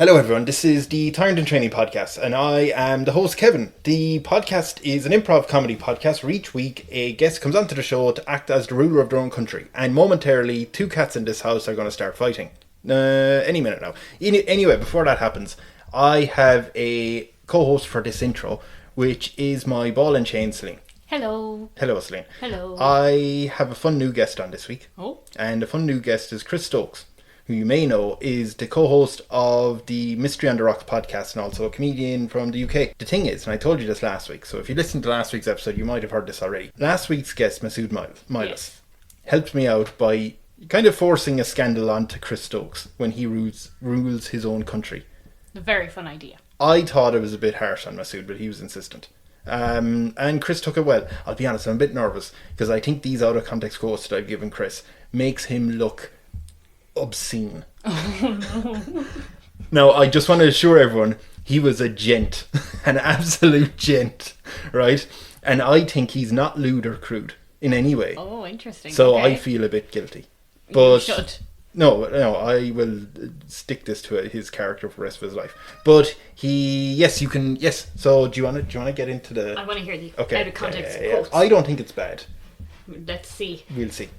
Hello, everyone. This is the Tyrant and Training podcast, and I am the host, Kevin. The podcast is an improv comedy podcast where each week a guest comes onto the show to act as the ruler of their own country, and momentarily, two cats in this house are going to start fighting. Any minute now. Anyway, before that happens, I have a co-host for this intro, which is my ball and chain, Celine. Hello. Hello, Celine. Hello. I have a fun new guest on this week. Oh. And the fun new guest is Chris Stokes, who you may know is the co-host of the Mystery on the Rocks podcast and also a comedian from the UK. The thing is, and I told you this last week, so if you listened to last week's episode, you might have heard this already. Last week's guest, Masud Milas, helped me out by kind of forcing a scandal onto Chris Stokes when he rules his own country. A very fun idea. I thought it was a bit harsh on Masud, but he was insistent. And Chris took it well. I'll be honest, I'm a bit nervous because I think these out of context quotes that I've given Chris makes him look obscene. Now, I just want to assure everyone he was a gent, an absolute gent, right? And I think he's not lewd or crude in any way. Oh, interesting. So okay. I feel a bit guilty. But you should. No, I will stick this to his character for the rest of his life. But yes. So do you want to get into the? I want to hear the out of context yeah. quotes. I don't think it's bad. Let's see. We'll see.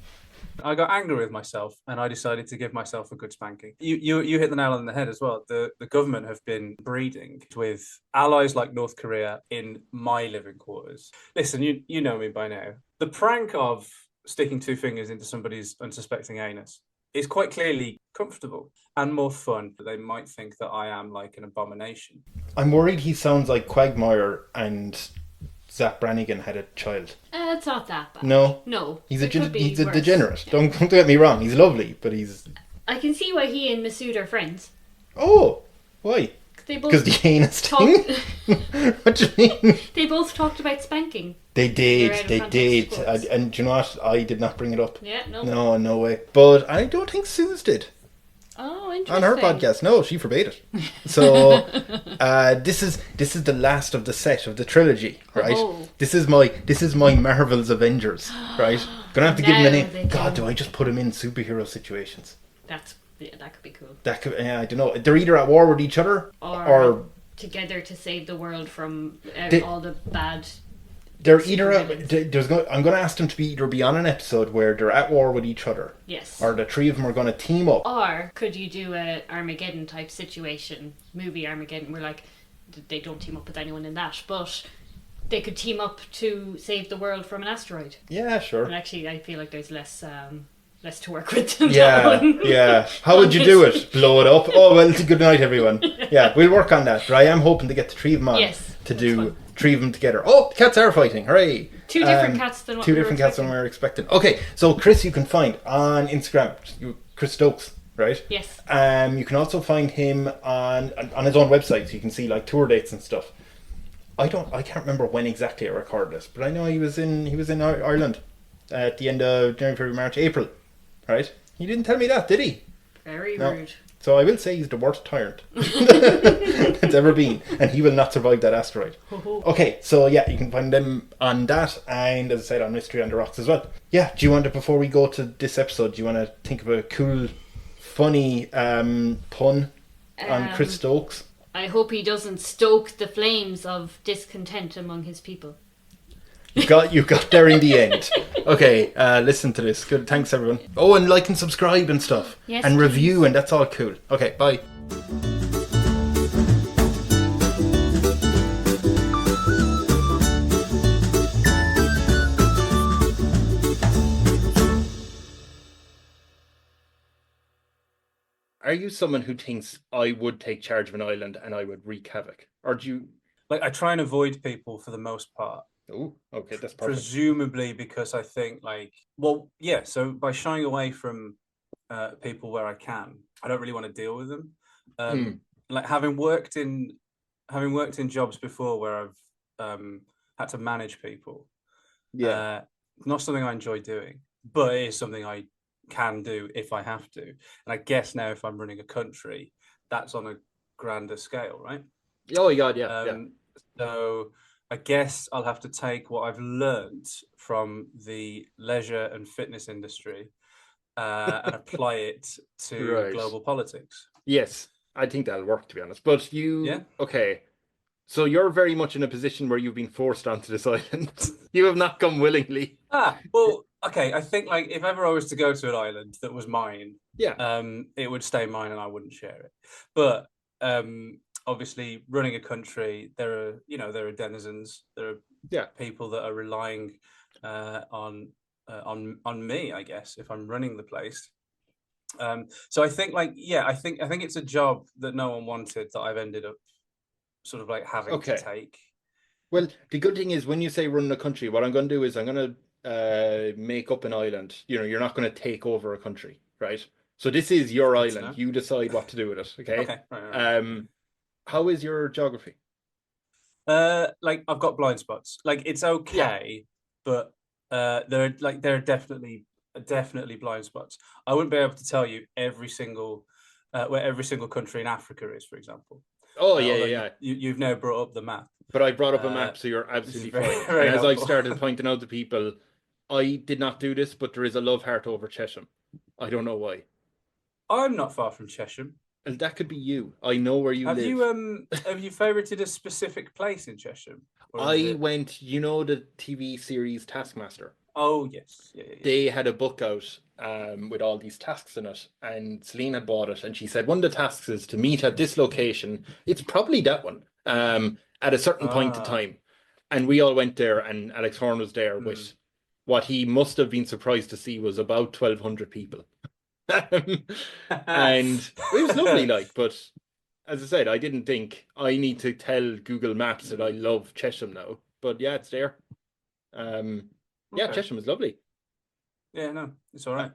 I got angry with myself and I decided to give myself a good spanking. You hit the nail on the head as well. The government have been breeding with allies like North Korea in my living quarters. Listen, you know me by now. The prank of sticking two fingers into somebody's unsuspecting anus is quite clearly comfortable and more fun. They might think that I am like an abomination. I'm worried he sounds like Quagmire and Zach Brannigan had a child. It's not that bad. No, he's a worse. degenerate. Yeah. Don't get me wrong. He's lovely, but he's. I can see why he and Masud are friends. Oh, why? Because the anus thing. What do you mean? They both talked about spanking. They did. Quotes. And do you know what? I did not bring it up. Yeah, no. No way. But I don't think Sooz did. Oh, interesting. On her podcast, no, she forbade it. So this is the last of the set of the trilogy, right? Oh. This is my Marvel's Avengers, right? Gonna have to give him a name. God, do I just put him in superhero situations? That could be cool. That could, I don't know. They're either at war with each other or together to save the world from all the bad. They're either I'm going to ask them to be on an episode where they're at war with each other. Yes. Or the three of them are going to team up. Or could you do a Armageddon type situation, movie Armageddon, where like they don't team up with anyone in that, but they could team up to save the world from an asteroid. Yeah, sure. And actually, I feel like there's less to work with. Than Yeah, that one. yeah. How would you do it? Blow it up? Oh well. Good night, everyone. Yeah, we'll work on that. But I am hoping to get the three of them on to do. Fun. Three of them together. Oh, the cats are fighting. Hooray. Two different cats than what Two we were different cats than we were expecting. Okay, so Chris you can find on Instagram. Chris Stokes, right? Yes. You can also find him on his own website, so you can see like tour dates and stuff. I can't remember when exactly I recorded this, but I know he was in Ireland at the end of January, February, March, April. Right? He didn't tell me that, did he? Very rude. So I will say he's the worst tyrant that's ever been, and he will not survive that asteroid. Okay, so yeah, you can find them on that, and as I said, on Mystery on the Rocks as well. Yeah, do you want to, before we go to this episode, do you want to think of a cool, funny pun on Chris Stokes? I hope he doesn't stoke the flames of discontent among his people. You got there in the end. Okay, listen to this. Good, thanks everyone. Oh, and like and subscribe and stuff. Yes, and please. Review, and that's all cool. Okay, bye. Are you someone who thinks I would take charge of an island and I would wreak havoc? Or do you... Like, I try and avoid people for the most part. Oh, okay, that's perfect. Presumably because I think so by shying away from people where I can, I don't really want to deal with them. Like having worked in jobs before where I've had to manage people. Yeah. Not something I enjoy doing, but it is something I can do if I have to. And I guess now if I'm running a country, that's on a grander scale, right? Oh God, yeah. So I guess I'll have to take what I've learned from the leisure and fitness industry and apply it to global politics. Yes. I think that'll work, to be honest. But Yeah. okay. So you're very much in a position where you've been forced onto this island. You have not come willingly. Well, okay. I think like if ever I was to go to an island that was mine, Yeah. it would stay mine and I wouldn't share it. But obviously, running a country, there are denizens, there are Yeah. people that are relying on me, I guess, if I'm running the place. So I think like yeah, I think it's a job that no one wanted that I've ended up sort of like having to Okay. take. Well, the good thing is when you say run a country, what I'm going to do is I'm going to make up an island. You're not going to take over a country, right? So this is your Good to island. know. You decide what to do with it, okay? Okay, right. Um, how is your geography? Like I've got blind spots. Like it's Yeah. okay, but there are definitely blind spots. I wouldn't be able to tell you every single where every single country in Africa is, for example. Oh, yeah, Although yeah, yeah. you've now brought up the map, But I brought up a uh, map, so you're which is absolutely very fine. And very as I've helpful. started pointing out to people, I did not do this, but there is a love heart over Chesham. I don't know why. I'm not far from Chesham. And that could be you. I know where you live. Have you favorited a specific place in Chesham, or is I it? went, the TV series Taskmaster. Oh yes, yeah. They had a book out with all these tasks in it, and Celine had bought it, and she said one of the tasks is to meet at this location. It's probably that one, at a certain point in Ah, time. And we all went there, and Alex Horn was there hmm. with what he must have been surprised to see was about 1,200 people. And it was lovely, like, but as I said, I didn't think I need to tell Google Maps that I love Chesham now. But yeah, it's there. Um, yeah, Okay. Chesham is lovely. Yeah, no, it's all right.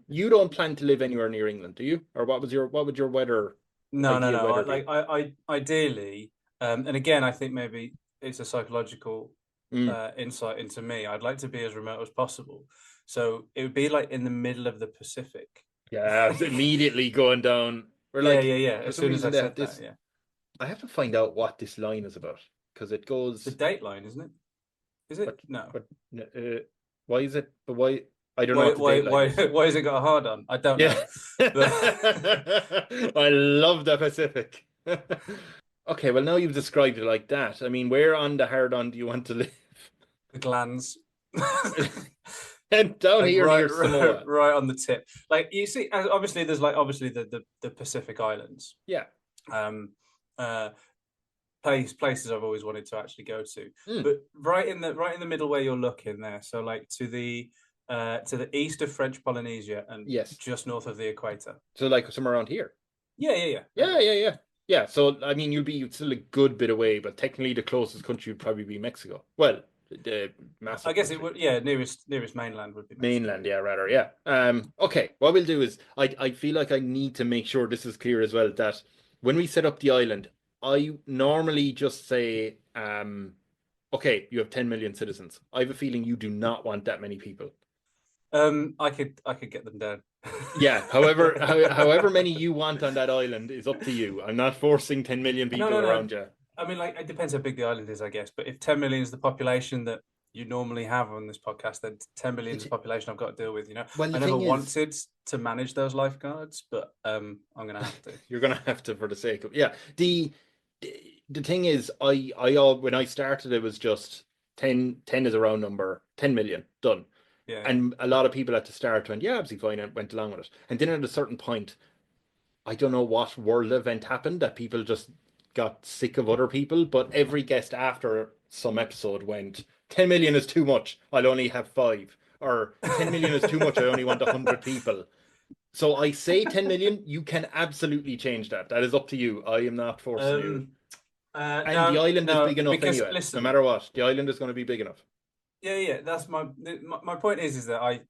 You don't plan to live anywhere near England, do you? Or what would your ideal No. weather be? I ideally, and again, I think maybe it's a psychological Mm. insight into me. I'd like to be as remote as possible. So it would be like in the middle of the Pacific. Yeah, it's immediately going down. We're like, Yeah. for As some soon as reason I they said have that, this. yeah. I have to find out what this line is about because it It's a goes. date line, isn't it? Is it? But No. but why is it? But why? I don't know what the date line is. Why has it got a hard on? I don't Yeah. know. But I love the Pacific. Okay, well now you've described it like that. I mean, where on the hard on do you want to live? the glands. And down Like here near Samoa. right on the tip. Like you see, obviously there's like obviously the Pacific Islands. Yeah. Um, uh, places I've always wanted to actually go to, Mm. but right in the middle where you're looking there. So like to the east of French Polynesia and Yes. just north of the equator. So like somewhere around here. Yeah. Yeah. Yeah. So I mean, you'll be still a good bit away, but technically the closest country would probably be Mexico. Well, the I massive guess it country. would. Yeah, nearest mainland would be Mexico. Mainland, yeah, rather, yeah. Okay, what we'll do is I feel like I need to make sure this is clear as well that when we set up the island, I normally just say, okay, you have 10 million citizens. I have a feeling you do not want that many people. I could get them down. Yeah, however many you want on that island is up to you. I'm not forcing 10 million people No. around you. I mean, like, it depends how big the island is, I guess. But if 10 million is the population that you normally have on this podcast, then 10 million is the population I've got to deal with. Well, I the never thing is, wanted to manage those lifeguards, but I'm gonna have to. you're gonna have to for the sake of yeah. The thing is, I all when I started it was just 10 is a round number, 10 million done. Yeah. And a lot of people at the start went, yeah, absolutely fine, and went along with it. And then at a certain point, I don't know what world event happened that people just got sick of other people, but every guest after some episode went, 10 million is too much, I'll only have five. Or 10 million is too much, I only want 100 people. So I say 10 million, you can absolutely change that. That is up to you. I am not forcing you. And the island is no, big enough because anyway. No listen, matter what, the island is going to be big enough. yeah. That's my point is that I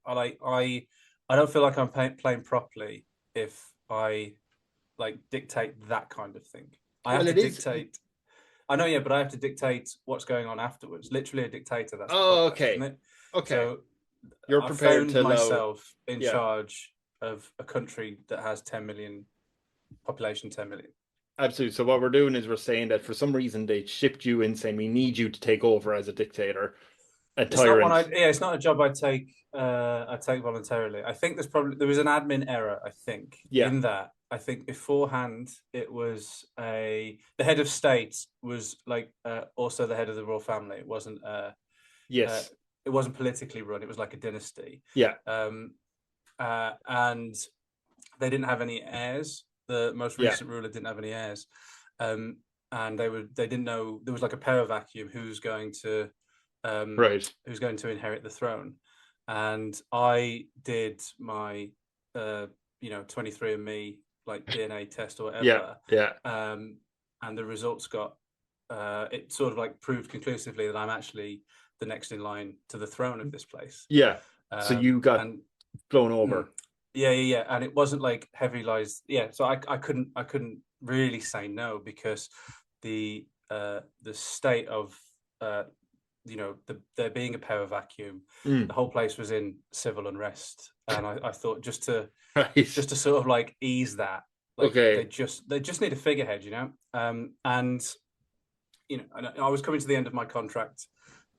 don't feel like I'm playing properly if I like dictate that kind of thing. I have Well, to it is. dictate. I know, yeah, but I have to dictate what's going on afterwards. Literally a dictator. That's the Oh, podcast, isn't okay. it? Okay. So You're I prepared found to allow. myself in Yeah, charge of a country that has 10 million population, 10 million. absolutely. So what we're doing is we're saying that for some reason they shipped you in saying we need you to take over as a dictator. a It's not one I tyrant. yeah, it's not a job I take voluntarily. I think there was an admin error, I think, Yeah. in that. I think beforehand it was the head of state was like also the head of the royal family. Uh, Yes. it wasn't politically run. It was like a dynasty. Yeah. And they didn't have any heirs. The most Yeah. recent ruler didn't have any heirs. Um, and they didn't know there was like a power vacuum Right. who's going to inherit the throne. And I did my 23andMe like DNA test or Yeah. whatever. Yeah. And the results got it sort of like proved conclusively that I'm actually the next in line to the throne of this place. Yeah. So you got And blown over. yeah. And it wasn't like heavy lies. Yeah. So I couldn't really say no because the state of there being a power vacuum, the whole place was in civil unrest, and I thought Right. just to sort of like ease that, like Okay. they just need a figurehead, and I was coming to the end of my contract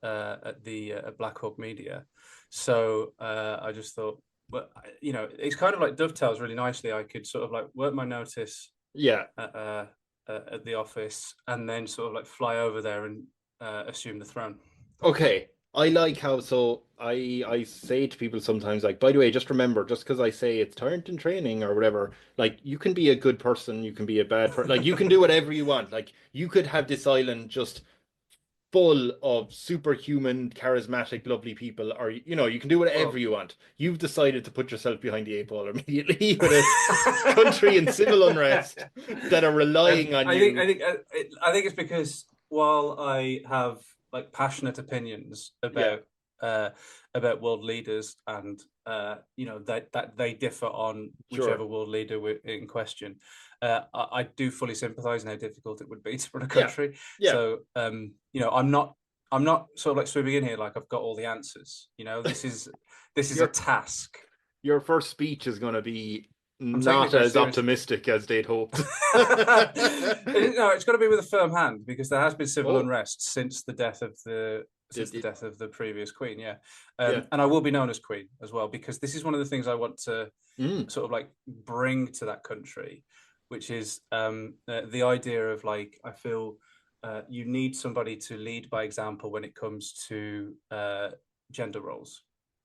at the at Black Hawk Media, so I just thought, well, it's kind of like dovetails really nicely. I could sort of like work my notice Yeah. at the office, and then sort of like fly over there and assume the throne. Okay. I like how I say to people sometimes like, by the way, just remember, just because I say it's tyrant in training or whatever, like you can be a good person, you can be a bad person, like you can do whatever you want. Like you could have this island just full of superhuman, charismatic, lovely people, or you can do whatever Well, you want. You've decided to put yourself behind the eight ball immediately with a country in civil unrest that are relying on I think you. I think I think it's because while I have like passionate opinions Yeah, about world leaders and that they differ on sure. whichever world leader in question, I do fully sympathise in how difficult it would be to run a Yeah, country. yeah. So I'm not sort of like swimming in here like I've got all the answers. This is a Your task. your first speech is going to be I'm taking it not very as seriously. optimistic as they'd hoped. No, it's got to be with a firm hand because there has been civil Oh, unrest since the death of did the previous queen. Yeah, yeah. and I will be known as queen as well because this is one of the things I want to Mm, sort of like bring to that country, which is the idea of like I feel you need somebody to lead by example when it comes to gender roles.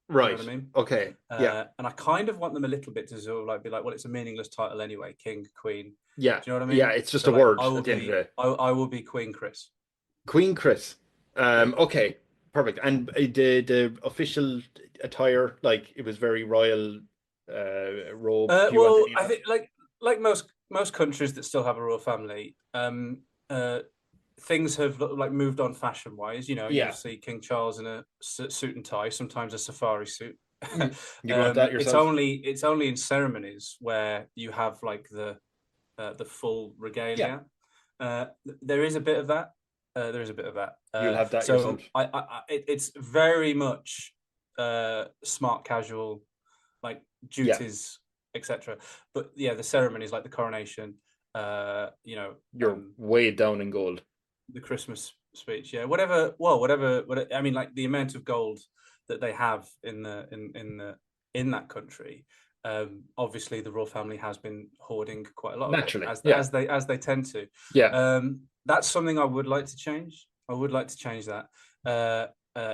Do you know right. what I mean? Okay. Yeah. And I kind of want them a little bit to sort of like be like, well, it's a meaningless title anyway, king, queen. Yeah. Do you know what I Yeah. mean? It's just So a like, word at the end of the day. I will be Queen Chris. Queen Chris. Yeah. Okay, perfect. And the official attire, like it was very royal robe. Do you want Well, any of I that? think like most countries that still have a royal family, things have like moved on fashion wise. You'll Yeah. see King Charles in a suit and tie, sometimes a safari suit. You'd want that It's yourself? only in ceremonies where you have like the full Yeah. regalia. There is a bit of that. There is a bit of that. You'll have that yourself. So it's very much smart casual, like Yeah. duties, etc. But yeah, the ceremonies like the coronation, You're weighed down in gold. the Christmas speech, yeah, whatever. Well, whatever. I mean, like the amount of gold that they have in that country. Obviously, the royal family has been hoarding quite a lot of it, Naturally. Yeah. as they tend to. Yeah. That's something I would like to change. I would like to change that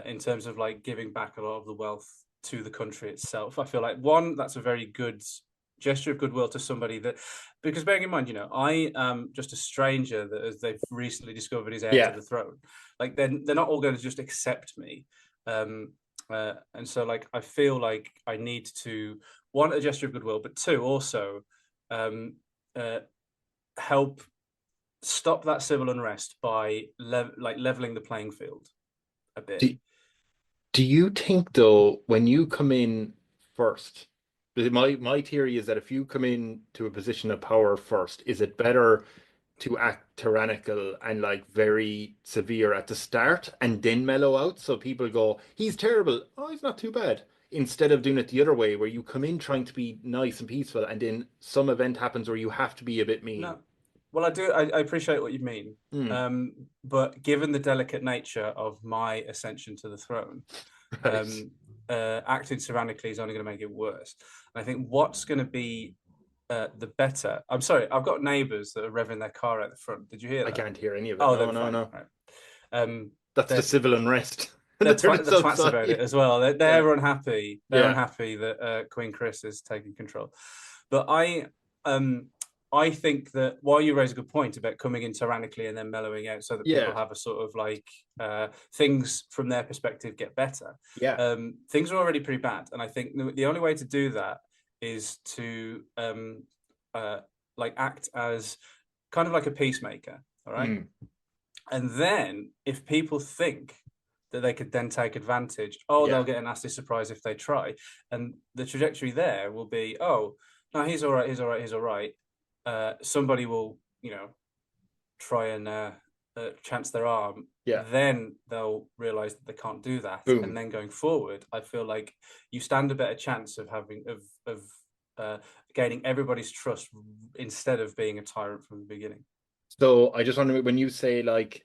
in terms of like giving back a lot of the wealth to the country itself. I feel like one, that's a very good gesture of goodwill to somebody that, because bearing in mind, I am just a stranger that as they've recently discovered is heir to Yeah. the throne. Like they're not all going to just accept me. And so like I feel like I need to, one, a gesture of goodwill, but two, also help stop that civil unrest by leveling the playing field a bit. Do you think though, when you come in first, my theory is that if you come in to a position of power first, is it better to act tyrannical and like very severe at the start and then mellow out so people go, he's terrible, oh, he's not too bad, instead of doing it the other way where you come in trying to be nice and peaceful and then some event happens where you have to be a bit mean? No, Well, I do. I appreciate what you mean. But given the delicate nature of my ascension to the throne, Right. acting tyrannically is only going to make it worse. And I think what's going to be the better. I'm sorry, I've got neighbours that are revving their car at the front. Did you hear I that? can't hear any of it. Oh, No, they're no, fine. no. Right. Um, That's the they're civil unrest. they're, They're the just twats about it outside. as well. They're Yeah. unhappy. They're Yeah. unhappy that Queen Chris is taking control. But I think that while you raise a good point about coming in tyrannically and then mellowing out, so that people Yeah. have a sort of like things from their perspective get better. Yeah. Things are already pretty bad, and I think the only way to do that is to like act as kind of like a peacemaker. All right. And then if people think that they could then take advantage, they'll get a nasty surprise if they try. And the trajectory there will be, oh, no, he's all right, he's all right, he's all right. Somebody will, try and chance their arm. Yeah. Then they'll realize that they can't do that. Boom. And then going forward, I feel like you stand a better chance of gaining everybody's trust instead of being a tyrant from the beginning. So I just wonder, when you say like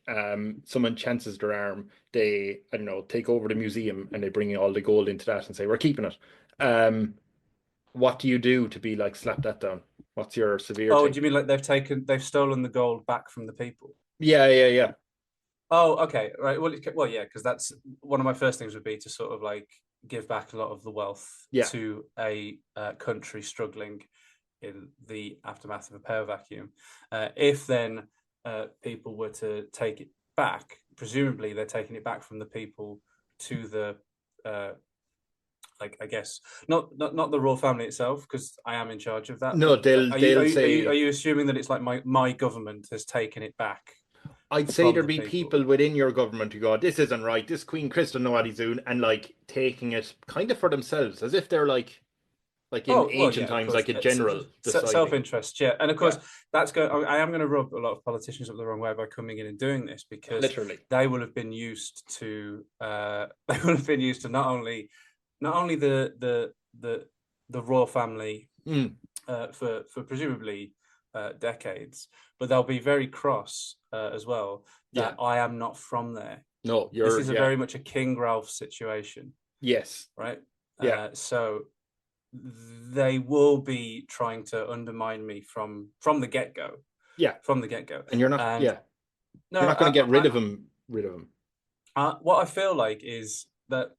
someone chances their arm, they, I don't know, take over the museum and they bring all the gold into that and say we're keeping it. What do you do to be like slap that down? What's your severe Oh, take? do you mean like they've stolen the gold back from the people? Yeah, yeah, yeah. Oh, okay, right. Well, yeah, because that's one of my first things would be to sort of like give back a lot of the wealth to a country struggling in the aftermath of a power vacuum. If then people were to take it back, presumably they're taking it back from the people to the like, I guess not the royal family itself, because I am in charge of that. No, they'll are say, you assuming that it's like my government has taken it back I'd say from there'd the be people? people within your government who go, this isn't right, this Queen Chris don't know what he's doing, and like taking it kind of for themselves, as if they're like in Oh, well, ancient yeah, of times, course. like a general deciding. Self-interest, yeah. And of course, that's going. I am going to rub a lot of politicians up the wrong way by coming in and doing this, because Literally. they will have been used to. They will have been used to not only the royal family for presumably decades, but they'll be very cross as well that I am not from there. No, this is very much a King Ralph situation. Yes. Right. Yeah. So they will be trying to undermine me from the get-go. Yeah. From the get-go. And you're not. No, you're not going to get rid of him. What I feel like is that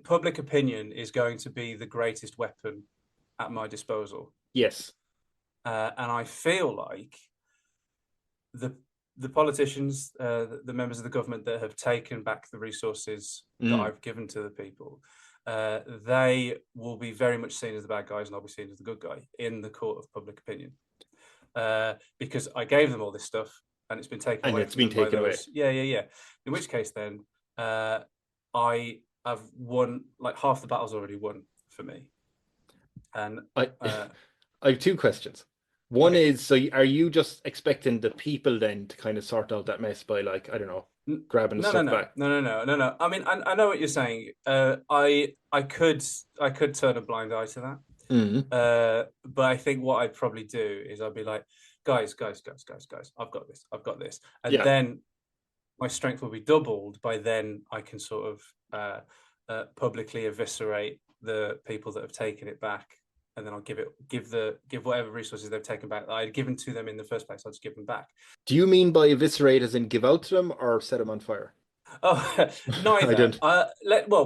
public opinion is going to be the greatest weapon at my disposal. Yes. And I feel like the politicians, the members of the government that have taken back the resources that I've given to the people, they will be very much seen as the bad guys, and I'll be seen as the good guy in the court of public opinion, because I gave them all this stuff and it's been taken away. And it's been taken away. Yeah. In which case, then I have won, like, half the battle's already won for me. And I have two questions. One is, so are you just expecting the people then to kind of sort out that mess by, like, I don't know, grabbing the stuff back? No. I mean, I know what you're saying. I could turn a blind eye to that. But I think what I'd probably do is I'd be like, guys, I've got this. And then my strength will be doubled. By then I can sort of publicly eviscerate the people that have taken it back. And then I'll give whatever resources they've taken back that I'd given to them in the first place. I'll just give them back. Do you mean by eviscerate as in give out to them, or set them on fire? Oh, neither. I don't.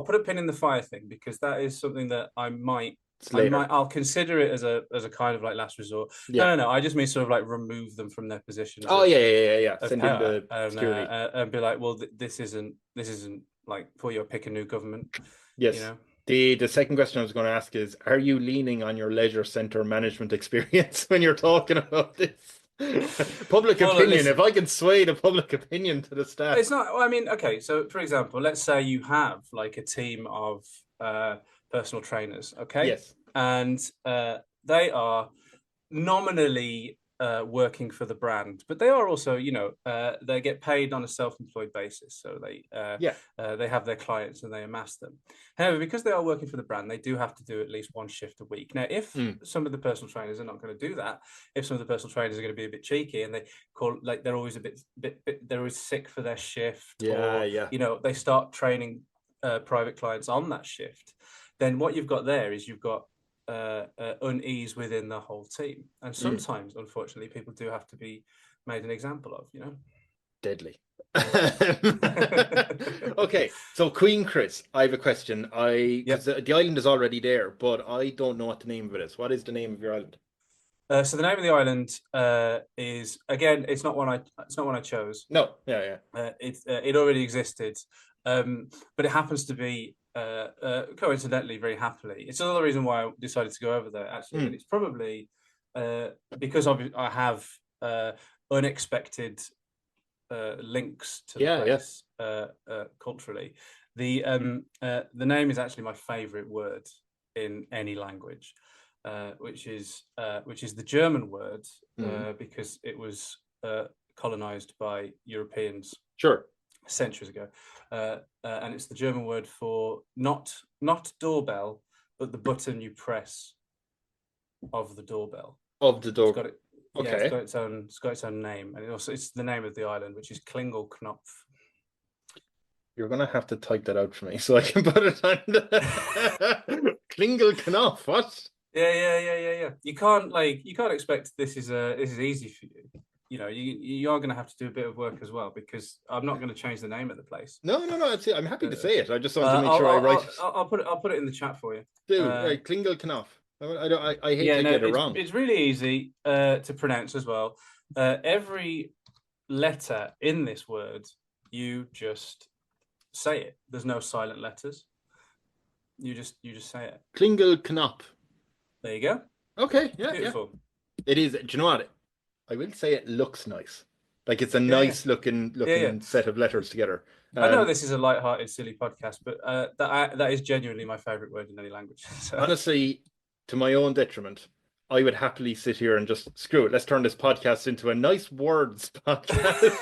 Put a pin in the fire thing, because that is something that I'll consider it as a kind of like last resort. Yeah. No. I just mean sort of like remove them from their position. Yeah. Send in the security and be like, well, this isn't like for your pick a new government. Yes. You know? The second question I was going to ask is, are you leaning on your leisure centre management experience when you're talking about this? Public opinion. If I can sway the public opinion to the staff. It's not, I mean, okay, so for example, let's say you have like a team of personal trainers, okay? Yes. And they are nominally working for the brand, but they are also, they get paid on a self-employed basis, so they have their clients and they amass them. However, because they are working for the brand, they do have to do at least one shift a week. Now, if some of the personal trainers are not going to do that, if some of the personal trainers are going to be a bit cheeky and they call, like, they're always they're always sick for their shift, or they start training private clients on that shift, then what you've got there is you've got unease within the whole team, and sometimes unfortunately people do have to be made an example of. Deadly. Okay, so Queen Chris, I have a question. Because the island is already there, but I don't know what the name of it is. What is the name of your island? So the name of the island is, again, it's not one I chose. No, yeah. It already existed, but it happens to be coincidentally, very happily. It's another reason why I decided to go over there, actually. And it's probably because I have unexpected links to the place culturally. The name is actually my favorite word in any language, which is the German word, because it was colonized by Europeans. Sure. Centuries ago, and it's the German word for not doorbell, but the button you press of the doorbell. Of the door. It's got its own name, and it's the name of the island, which is Klingelknopf. You're gonna have to type that out for me so I can put it on. Klingelknopf. What? Yeah. You can't expect this is easy for you. You are going to have to do a bit of work as well, because I'm not going to change the name of the place. No. I'm happy to say it. I just want to make sure I write it. I'll put it in the chat for you. Dude, Klingelknopf. I hate to get it wrong. It's really easy to pronounce as well. Every letter in this word, you just say it. There's no silent letters. You just say it. Klingelknopf. There you go. Okay, yeah, Beautiful. Yeah. It is. Do you know what? I will say it looks nice. Like, it's a nice looking set of letters together. I know this is a light-hearted, silly podcast, but that is genuinely my favorite word in any language. So. Honestly, to my own detriment, I would happily sit here and just screw it. Let's turn this podcast into a nice words podcast.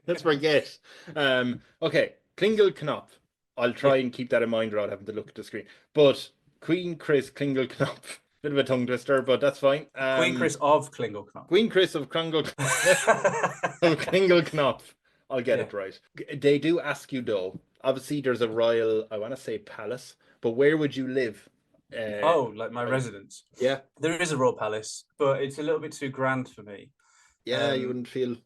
Let's forget. Okay, Klingelknopf. I'll try and keep that in mind without having to look at the screen. But Queen Chris Klingelknopf. Bit of a tongue twister, but that's fine. Queen Chris of Klingelknopf. Queen Chris of Klingelknopf. I'll get it right. They do ask you, though. Obviously, there's a royal, I want to say palace, but where would you live? Like my residence. Yeah. There is a royal palace, but it's a little bit too grand for me. Yeah, you wouldn't feel...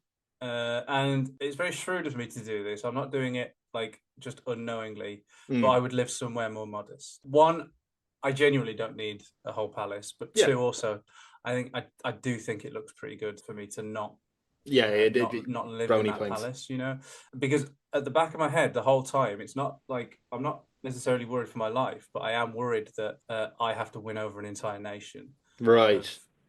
and it's very shrewd of me to do this. I'm not doing it, like, just unknowingly, but I would live somewhere more modest. One, I genuinely don't need a whole palace, but two, also, I do think it looks pretty good for me to not live in that palace, because at the back of my head the whole time, it's not like I'm not necessarily worried for my life, but I am worried that I have to win over an entire nation. Right.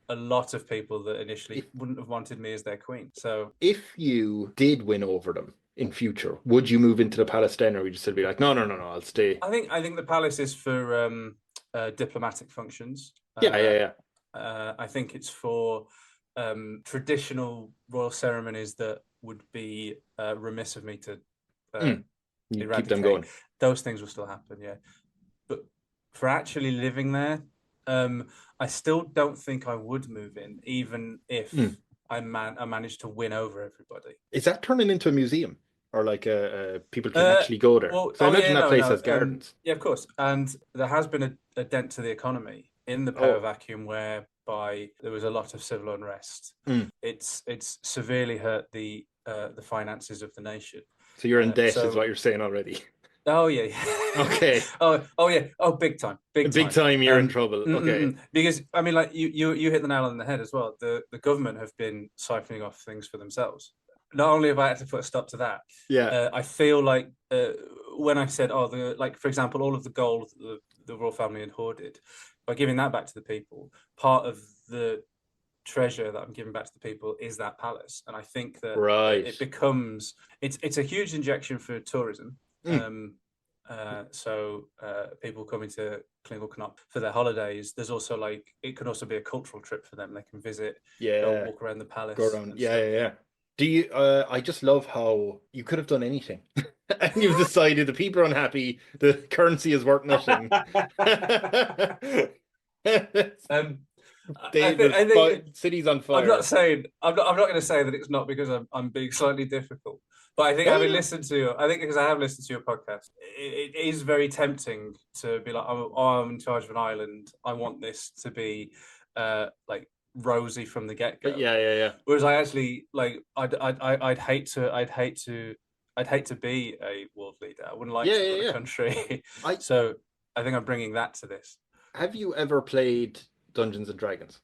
A lot of people that initially wouldn't have wanted me as their queen. So if you did win over them in future, would you move into the palace then, or would you still be like, no, I'll stay? I think the palace is for diplomatic functions. Yeah. I think it's for traditional royal ceremonies that would be remiss of me to eradicate. Keep them going. Those things will still happen, yeah. But for actually living there, I still don't think I would move in, even if I managed to win over everybody. Is that turning into a museum? Or like people can actually go there? Well, I imagine that place has gardens. Yeah, of course. And there has been a dent to the economy in the power vacuum, whereby there was a lot of civil unrest. It's severely hurt the finances of the nation. So you're in debt, is what you're saying already. Oh yeah. Okay. Oh yeah. Oh, big time. Big time. You're in trouble. Okay. Because I mean, like you hit the nail on the head as well. The government have been siphoning off things for themselves. Not only have I had to put a stop to that, I feel like when I said, for example, all of the gold the royal family had hoarded, by giving that back to the people, part of the treasure that I'm giving back to the people is that palace. And I think that it becomes, it's a huge injection for tourism. So people coming to Klingelknopf for their holidays. There's also like it can also be a cultural trip for them. They can visit, go Yeah, walk around the go palace around. and Yeah, stuff. yeah, yeah. Do you? I just love how you could have done anything, and you've decided the people are unhappy. The currency is worth nothing. um, There's I think cities on I'm not fire. saying I'm not going to say that it's not because I'm being slightly difficult, but I think No, having no. listened to I think because I have listened to your podcast, it is very tempting to be like, oh, I'm in charge of an island. I want this to be like rosy from the get go. Yeah, yeah, yeah. Whereas I actually like I'd hate to be a world leader. I wouldn't like Yeah, to yeah, run a yeah. country. I So I think I'm bringing that to this. Have you ever played Dungeons and Dragons?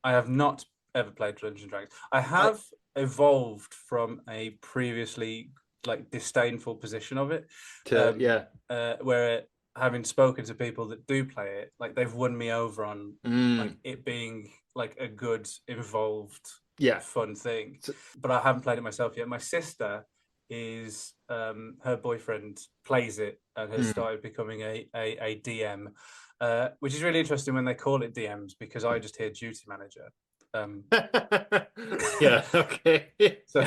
I have not ever played Dungeons and Dragons. I I have evolved from a previously like disdainful position of it, to yeah. where having spoken to people that do play it, like they've won me over on like Mm, it being like a good, involved, yeah. fun thing. So, But I haven't played it myself yet. My sister is her boyfriend plays it and has mm. started becoming a DM, which is really interesting when they call it DMs because I just hear duty manager. Um, Yeah, okay. so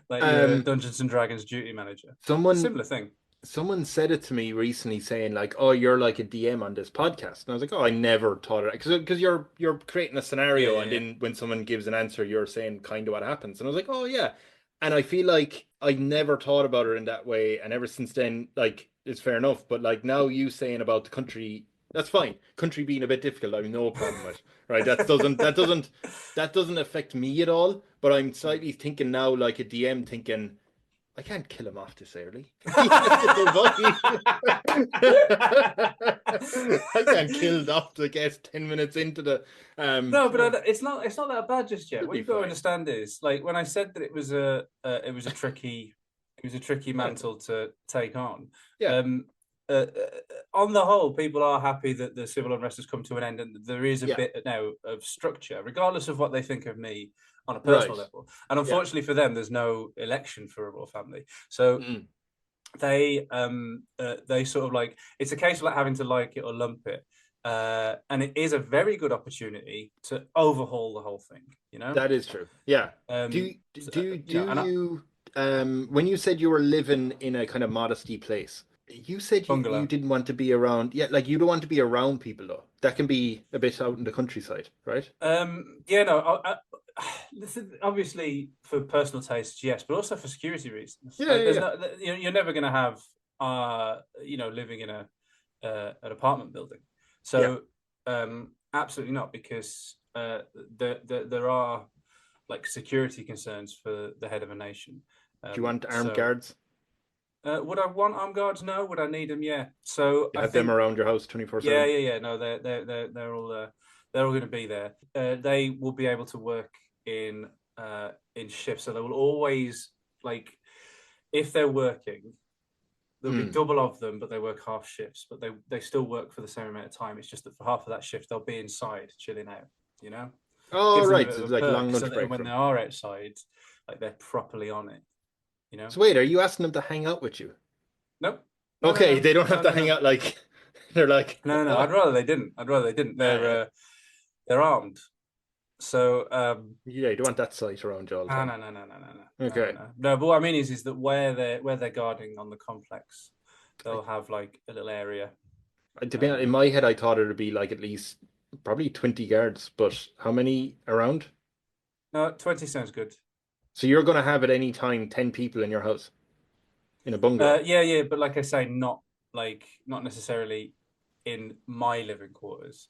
like your Um, Dungeons and Dragons duty manager, someone similar thing. someone said it to me recently saying like, "Oh, you're like a DM on this podcast." And I was like, "Oh, I never thought of it." Because you're creating a Yeah, scenario yeah, and yeah. then when someone gives an answer, you're saying kind of what happens. And I was like, "Oh, yeah." And I feel like I never thought about it in that way, and ever since then, like it's fair enough. But like now you saying about the country, that's fine. Country being a bit difficult, I have no problem with. Right? That doesn't affect me at all. But I'm slightly thinking now like a DM thinking. I can't kill him off this early. He has to survive. I can't kill off the guest 10 minutes into the No, but no, it's not that bad just yet. it'll What be you've got to fine. understand is like when I said that it was a tricky Yeah, mantle to take on. yeah, Um, on the whole, people are happy that the civil unrest has come to an end and that there is a yeah. bit now of structure, regardless of what they think of me on a personal Right. level. And Yeah. unfortunately for them, there's no election for a royal family, so Mm. they sort of like it's a case of like having to like it or lump it. And it is a very good opportunity to overhaul the whole thing, you know. That is true. Yeah. Um, Do so, do you know, do and you when you said you were living in a kind of modesty place, you said you bungalow. didn't want to be around, yeah, like you don't want to be around people though. That can be a bit out in the countryside, right? Yeah, no, listen, obviously for personal tastes, yes, but also for security reasons. Yeah, Like, yeah, there's yeah. no, you're never going to have, living in a an apartment building. Yeah. So, absolutely not, because there are like security concerns for the head of a nation. Do you want armed So, guards? would I want armed guards? No. Would I need them? Yeah. So You I have them think around your house yeah, 24/7. yeah, yeah. No, they're all going to be there. They will be able to work in shifts, so they will always like if they're working, there'll be Mm. double of them, but they work half shifts. But they still work for the same amount of time. It's just that for half of that shift, they'll be inside chilling out. You know, Oh, gives them a right. bit So of it's a like a perk, long so lunch that break when for they them. are outside, like they're properly on it. You know. So wait, are you asking them to hang out with you? Nope. No, no, Okay, no, they don't have no, to no, hang no. out like they're like, No, no, no. oh, I'd rather they didn't. I'd rather they didn't. They're armed. So yeah, you don't want that sight around you all the ah, time. no, no, no, no, no, no, no, no, Okay. no. No, but what I mean is that where they're guarding on the complex, they'll have like a little area. To be honest, in Um, my head, I thought it would be like at least probably 20 guards, but how many around? no, 20 sounds good. So you're going to have at any time 10 people in your house in a bungalow. Yeah, yeah, but like I say, not necessarily in my living quarters.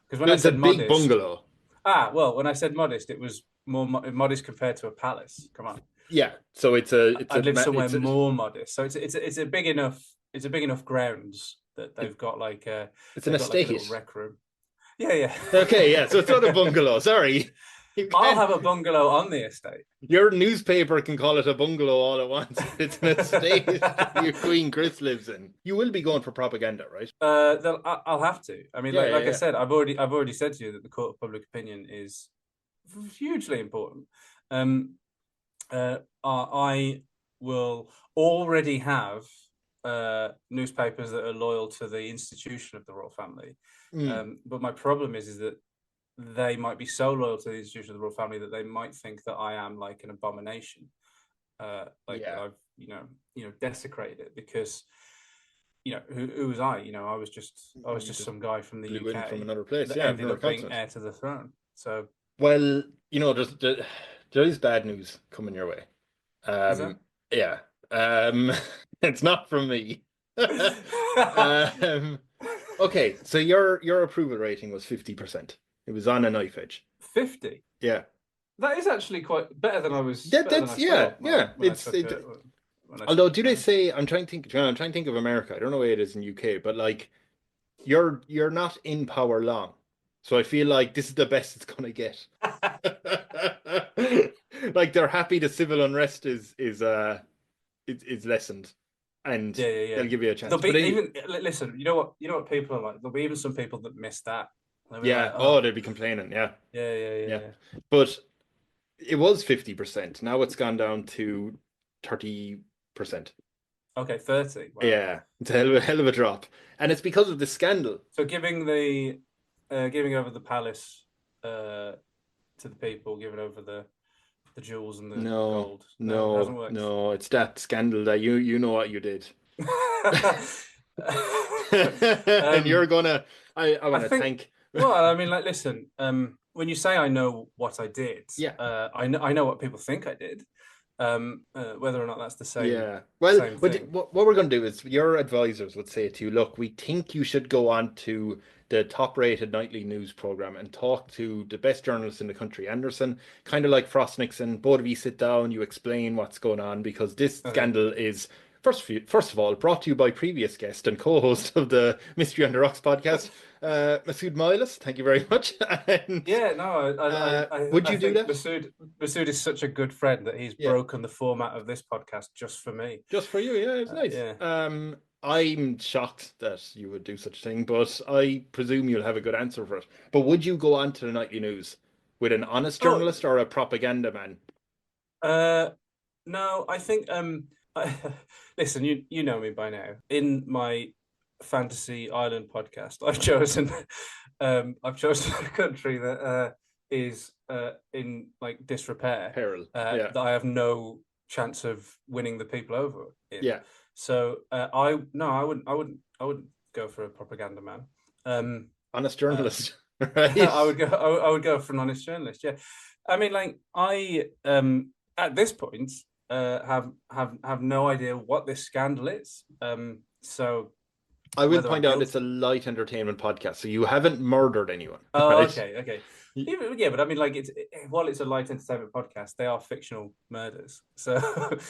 Because when I The said big modest, bungalow. well, when I said modest, it was more modest compared to a palace. Come on. Yeah. So I'd live somewhere it's a more modest. So it's a big enough grounds that it's an they've got like a little estate. rec room. Yeah, yeah. Okay, yeah. So it's not a bungalow. Sorry. You I'll can't. have a bungalow on the estate. Your newspaper can call it a bungalow all it wants. It's an estate your Queen Chris lives in. You will be going for propaganda, right? I'll have to. I mean, Yeah, like yeah, like I yeah. said, I've already said to you that the court of public opinion is hugely important. I will already have newspapers that are loyal to the institution of the royal family. Mm. But my problem is that they might be so loyal to the institution of the royal family that they might think that I am like an abomination, like that I've desecrated it because who was I? I was just some guy from the Blew in from UK another place, that yeah, ended another up being continent. heir to the throne. So Well, there is bad news coming your way. is that? Yeah. Um, it's not from me. Okay, so your approval rating was 50%. It was on a knife edge. 50. Yeah. That is actually quite better than I That's yeah, thought yeah. when I took it. When I took Although the do they throne. say I'm trying to think of America. I don't know where it is in UK, but like you're not in power long. So I feel like this is the best it's gonna get. Like they're happy the civil unrest is lessened and Yeah, yeah, yeah. they'll give you a There'll chance. be But even listen. You know what people are like. There'll be even some people that miss that. They'll be like, yeah, oh, oh, they'd be complaining, yeah. yeah, yeah, yeah, Yeah. yeah. But it was 50%. Now it's gone down to 30%. Okay, 30. Wow. Yeah, it's a hell of a drop. And it's because of the scandal. So giving over the palace to the people, giving over the jewels and the No, gold. No, it hasn't no, worked. no, it's that scandal that you know what you did. And you're gonna I I wanna think. thank Well, I mean, like, listen. When you say I know what I did, yeah. I know what people think I did. Whether or not that's the Yeah. Well, same thing. what we're going to do is your advisors would say to you, look, we think you should go on to the top-rated nightly news program and talk to the best journalists in the country. Anderson, kind of like Frost Nixon, both of you sit down, you explain what's going on because this Okay. scandal is first of all brought to you by previous guest and co-host of the Mystery on the Rocks podcast, Masud Milas. Thank you very much. And Yeah, no, would I you do think that? Masud is such a good friend that he's Yeah. broken the format of this podcast just for me. Just for you, yeah, it's nice. Yeah. I'm shocked that you would do such a thing, but I presume you'll have a good answer for it. But would you go on to the nightly news with an honest Oh, journalist or a propaganda man? no, I think listen, you know me by now. In my fantasy island podcast, I've chosen a country that is in like disrepair, Peril. Yeah. that I have no chance of winning the people over in. Yeah. So I wouldn't go for a propaganda man. Honest journalist. I Right. would go for an honest journalist. Yeah, I mean, like I at this point have no idea what this scandal is. So I will whether I'm point out it's a guilty. light entertainment podcast, so you haven't murdered anyone, Oh, right? okay. Yeah, but I mean, like, while it's a light entertainment podcast, they are fictional murders. So,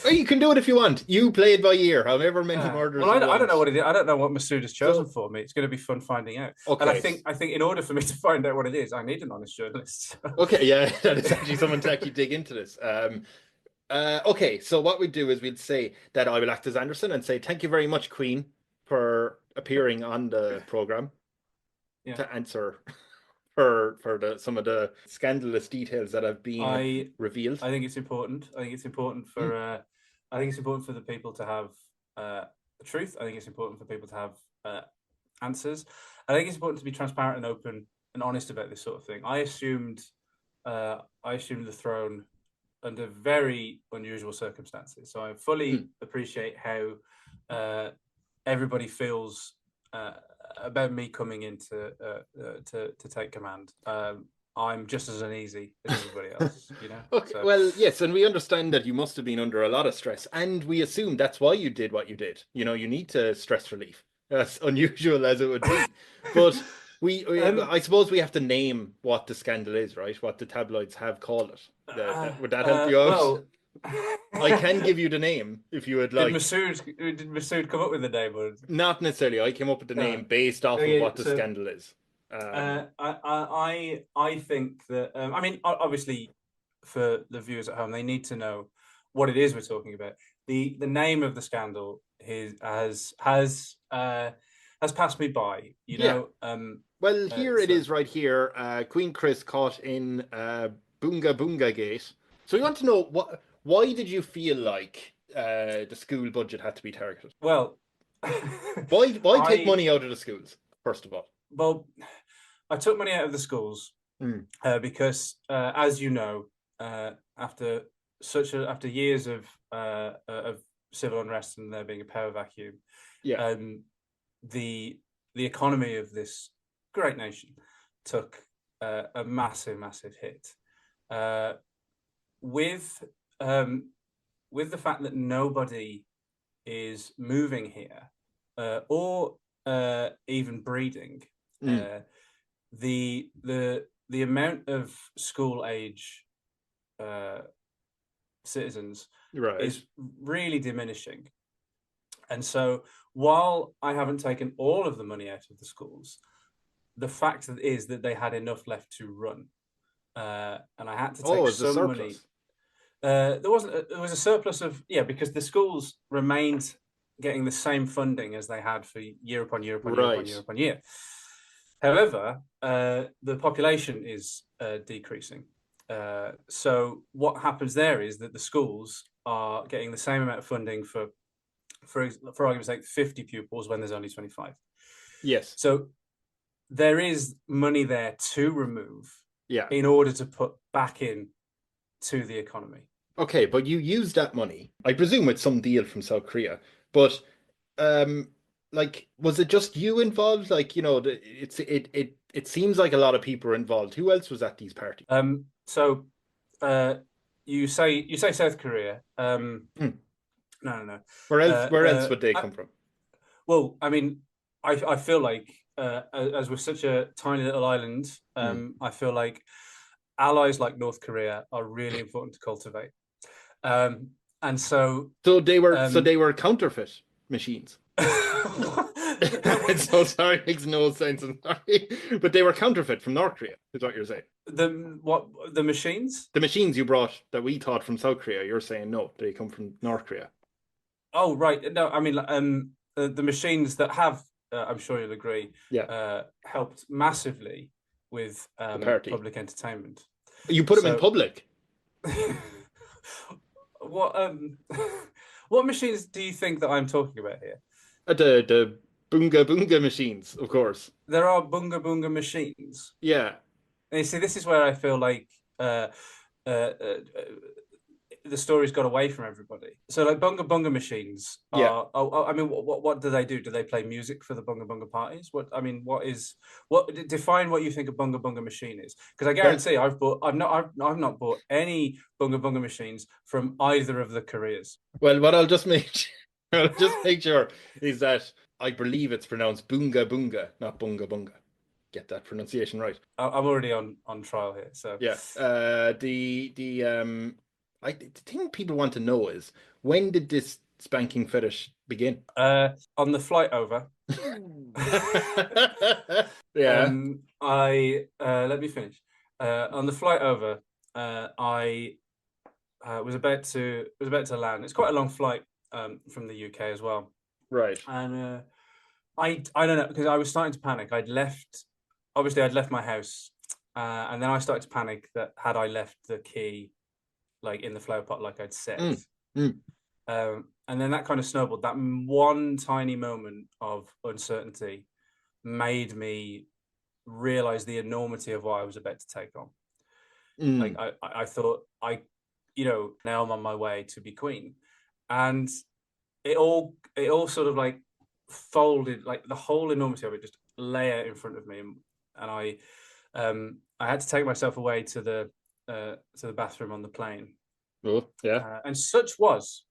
Well, you can do it if you want. You play it by ear, however many murders well, you I don't know want. what it is. I don't know what Masood has chosen So, for me. It's going to be fun finding out. And okay. I think in order for me to find out what it is, I need an honest journalist. Okay, yeah, that is actually someone to actually dig into this. Okay, so what we do is we'd say that I will act as Anderson and say thank you very much, Queen, for appearing on the program Yeah. to answer for some of the scandalous details that have been revealed. I think it's important. I think it's important for the people to have the truth. I think it's important for people to have answers. I think it's important to be transparent and open and honest about this sort of thing. I assumed the throne under very unusual circumstances. So I fully appreciate how everybody feels about me coming in to take command. I'm just as uneasy as everybody else, you know. Okay, So, well, yes, and we understand that you must have been under a lot of stress, and we assume that's why you did what you did. You know, you need to stress relief, as unusual as it would be. But I suppose we have to name what the scandal is, right? What the tabloids have called it. Would that help you out? Well, I can give you the name if you would like. Did Masood come up with the name? Or... Not necessarily. I came up with the name based off of what the scandal is. I think that I mean, obviously, for the viewers at home, they need to know what it is we're talking about. The name of the scandal has passed me by. You know. Well, here it is, right here. Queen Chris caught in Boonga Boonga Gate. So we want to know why did you feel like the school budget had to be targeted? Well, Why take money out of the schools, first of all? Well, I took money out of the schools because, as you know, after years of civil unrest and there being a power vacuum, Yeah. The economy of this great nation took a massive hit. With the fact that nobody is moving here or even breeding, the amount of school age citizens is really diminishing. And so while I haven't taken all of the money out of the schools, the fact is that they had enough left to run. And I had to take some money. There was a surplus of, because the schools remained getting the same funding as they had for year upon year upon year upon year upon year. However, the population is decreasing. So what happens there is that the schools are getting the same amount of funding for argument's sake, 50 pupils when there's only 25. Yes. So there is money there to remove in order to put back in to the economy. Okay, but you use that money, I presume, with some deal from South Korea. But was it just you involved? It seems like a lot of people were involved. Who else was at these parties? So you say South Korea. No. Where else would they come from? Well, I mean, I feel like as we're such a tiny little island, I feel like allies like North Korea are really important to cultivate. And so they were counterfeit machines. It's so sorry, it makes no sense. I'm sorry, but they were counterfeit from North Korea, is what you're saying. The machines? The machines you brought that we thought from South Korea, you're saying no, they come from North Korea. Oh, right. No, I mean, the machines that have, I'm sure you'll agree, helped massively with public entertainment. You put them in public? What machines do you think that I'm talking about here? The Boonga Boonga machines, of course. There are Boonga Boonga machines. Yeah. And you see, this is where I feel like the story's got away from everybody. So, like, Bunga Bunga machines are. I mean, what do they do? Do they play music for the Bunga Bunga parties? Define what you think a Bunga Bunga machine is? Because I guarantee I've not bought any Bunga Bunga machines from either of the Koreas. Well, what I'll just make sure is that I believe it's pronounced Boonga Boonga, not Bunga Bunga. Get that pronunciation right. I'm already on trial here. So yeah. I think people want to know is, when did this spanking fetish begin? On the flight over. Yeah. Let me finish. On the flight over, I was about to land. It's quite a long flight from the UK as well. Right. And I don't know, because I was starting to panic. I'd left my house, and then I started to panic that had I left the key like in the flower pot, like I'd said. And then that kind of snowballed. That one tiny moment of uncertainty made me realize the enormity of what I was about to take on. Like I thought, now I'm on my way to be queen, and it all sort of like folded, like the whole enormity of it just lay out in front of me, and I had to take myself away to the bathroom on the plane. Oh, yeah. And such was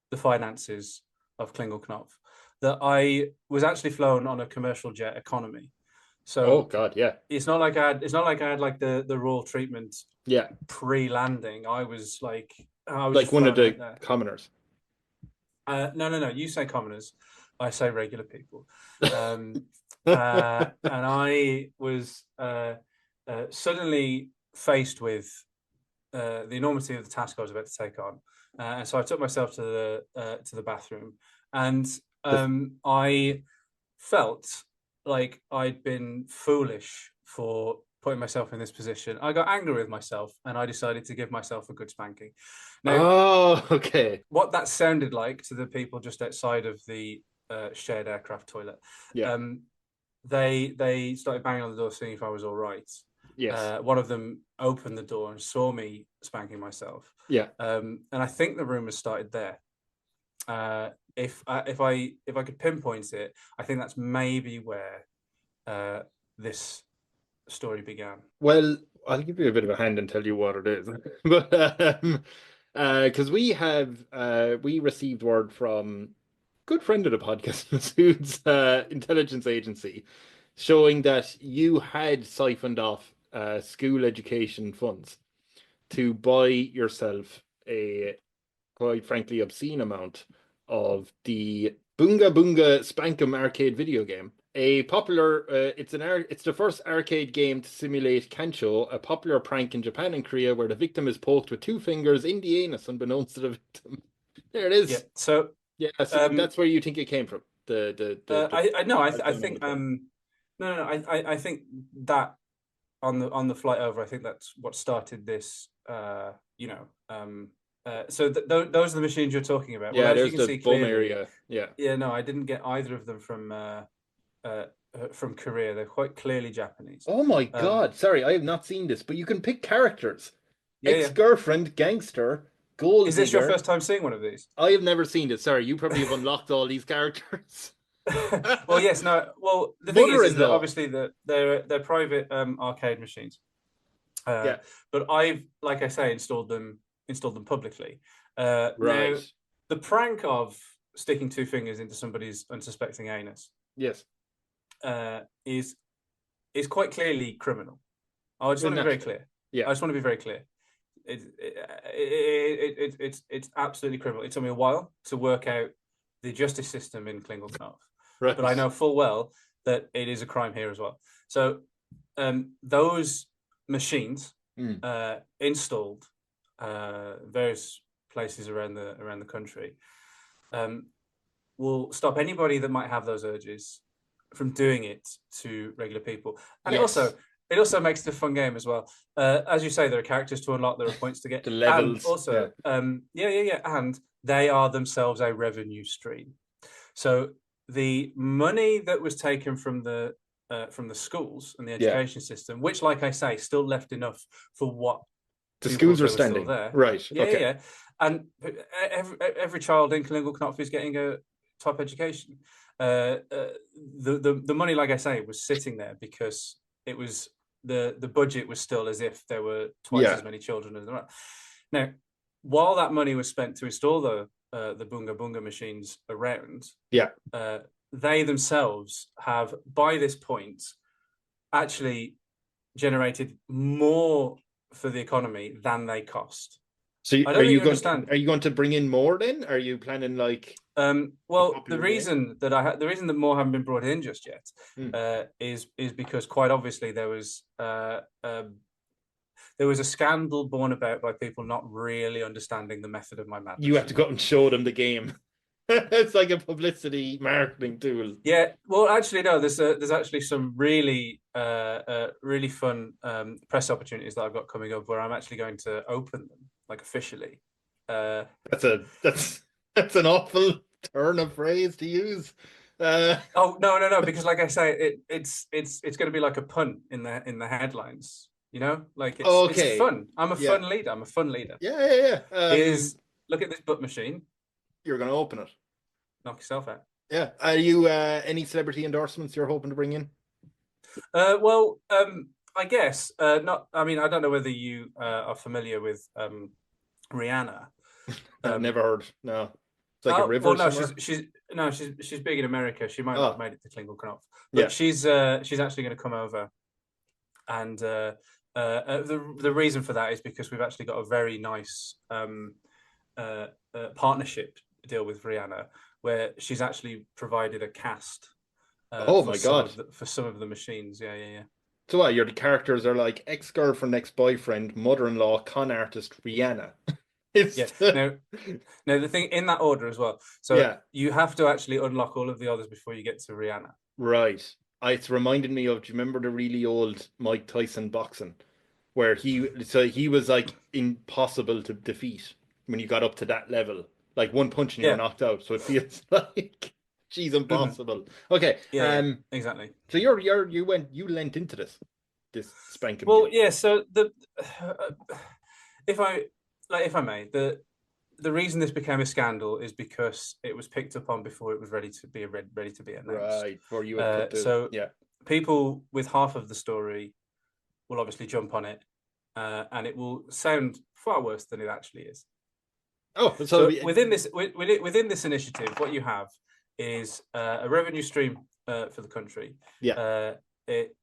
the finances of Klingelknopf that I was actually flown on a commercial jet economy. So, oh god, yeah. It's not like I had like the royal treatment. Yeah. Pre-landing, I was like like one of the commoners. No. You say commoners, I say regular people. And I was suddenly faced with the enormity of the task I was about to take on, and so I took myself to the bathroom, and I felt like I'd been foolish for putting myself in this position. I got angry with myself, and I decided to give myself a good spanking. Now, oh, okay. What that sounded like to the people just outside of the shared aircraft toilet. Yeah. They started banging on the door, seeing if I was all right. Yes. One of them opened the door and saw me spanking myself. Yeah. And I think the rumors started there. If I could pinpoint it, I think that's maybe where this story began. Well, I'll give you a bit of a hand and tell you what it is. But because we received word from good friend of the podcast, Masud's intelligence agency, showing that you had siphoned off school education funds to buy yourself a quite frankly obscene amount of the Boonga Boonga Spankum arcade video game. A popular, it's the first arcade game to simulate kancho, a popular prank in Japan and Korea, where the victim is poked with two fingers in the anus, unbeknownst to the victim. There it is. Yeah. So yeah, so that's where you think it came from. I no, I think no, I think that on the flight over, I think that's what started this. So those are the machines you're talking about. Yeah, well, as there's you can the see bum clearly, area. Yeah. No, I didn't get either of them from Korea. They're quite clearly Japanese. Oh my God! Sorry, I have not seen this, but you can pick characters: Yeah, ex-girlfriend, gangster, gold Is this your digger. first time seeing one of these? I have never seen this. Sorry, you probably have unlocked all these characters. Well, yes, no. Well, the thing is that Mother-in-law. obviously they're private arcade machines. Yeah. But I've, like I say, installed them publicly. Now, Right. the prank of sticking two fingers into somebody's unsuspecting anus Yes. is quite clearly criminal. I just want to be very clear. Yeah. I just want to be very clear. It's absolutely criminal. It took me a while to work out the justice system in Klingelknopf, Right. but I know full well that it is a crime here as well. So those machines installed various places around the country will stop anybody that might have those urges from doing it to regular people. And Yes. it also makes it a fun game as well. As you say, there are characters to unlock, there are points to get. The levels. And also, and they are themselves a revenue stream. So the money that was taken from the schools and the education system, which, like I say, still left enough for what the schools were standing there. Right. Yeah. And every child in Klingelknopf is getting a top education. The money, like I say, was sitting there because it was the budget was still as if there were twice as many children as there are. Now, while that money was spent to install the Boonga Boonga machines around, they themselves have, by this point, actually generated more for the economy than they cost. So are you going to bring in more then? Are you planning like? Well, the reason that more haven't been brought in just yet is because quite obviously there was a scandal born about by people not really understanding the method of my madness. You have to go and show them the game. It's like a publicity marketing tool. Yeah, well, actually, no. There's actually some really really fun press opportunities that I've got coming up where I'm actually going to open them, like, officially. That's an awful turn of phrase to use. Oh no! Because, like I say, it's going to be like a pun in the headlines. You know, like it's fun. I'm a fun leader. I'm a fun leader. Yeah. Look at this butt machine. You're going to open it. Knock yourself out. Yeah. Are you any celebrity endorsements you're hoping to bring in? Well, I guess not. I mean, I don't know whether you are familiar with RIhanna. I've never heard. No. It's like a river. Well, no, she's big in America. She might not have made it to Klingelknopf, but she's actually going to come over, and the reason for that is because we've actually got a very nice partnership deal with RIhanna, where she's actually provided a cast. Oh my God! For some of the machines, yeah. So what? The characters are like ex-girlfriend, ex-boyfriend, mother-in-law, con artist, RIhanna. Now the thing in that order as well. So you have to actually unlock all of the others before you get to RIhanna. Right. It's reminded me of. Do you remember the really old Mike Tyson boxing, where he was like impossible to defeat when you got up to that level? Like one punch and you're knocked out. So it feels like. She's impossible. Okay. Yeah, exactly. So you lent into this spanking. Well, deal. yeah. So if I may, the reason this became a scandal is because it was picked up on before it was ready to be announced. Right. For you had put So yeah. people with half of the story will obviously jump on it, and it will sound far worse than it actually is. Oh, so within this initiative, what you have is a revenue stream for the country. Yeah. It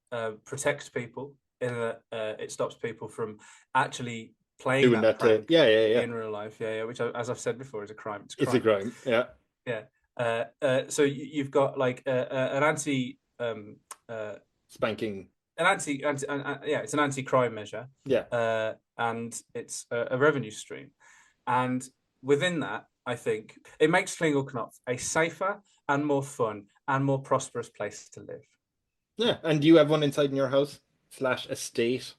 protects people in that it stops people from actually playing Doing that prank yeah. in real life. Yeah, which, as I've said before, is a crime. It's a crime. Yeah. Yeah. So you've got like an anti spanking. It's an anti-crime measure. Yeah. And it's a revenue stream. And within that, I think it makes Klingelknopf a safer and more fun and more prosperous place to live. Yeah. And do you have one inside in your house / estate?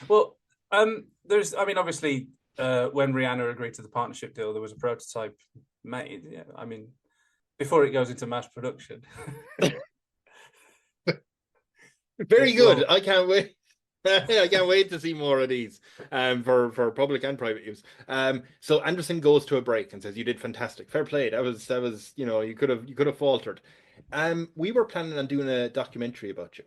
Well, there's, I mean, obviously, when RIhanna agreed to the partnership deal, there was a prototype made. Yeah, I mean, before it goes into mass production. Very good. I can't wait. I can't wait to see more of these for public and private use. So Anderson goes to a break and says, "You did fantastic. Fair play. That was you could have faltered." We were planning on doing a documentary about you.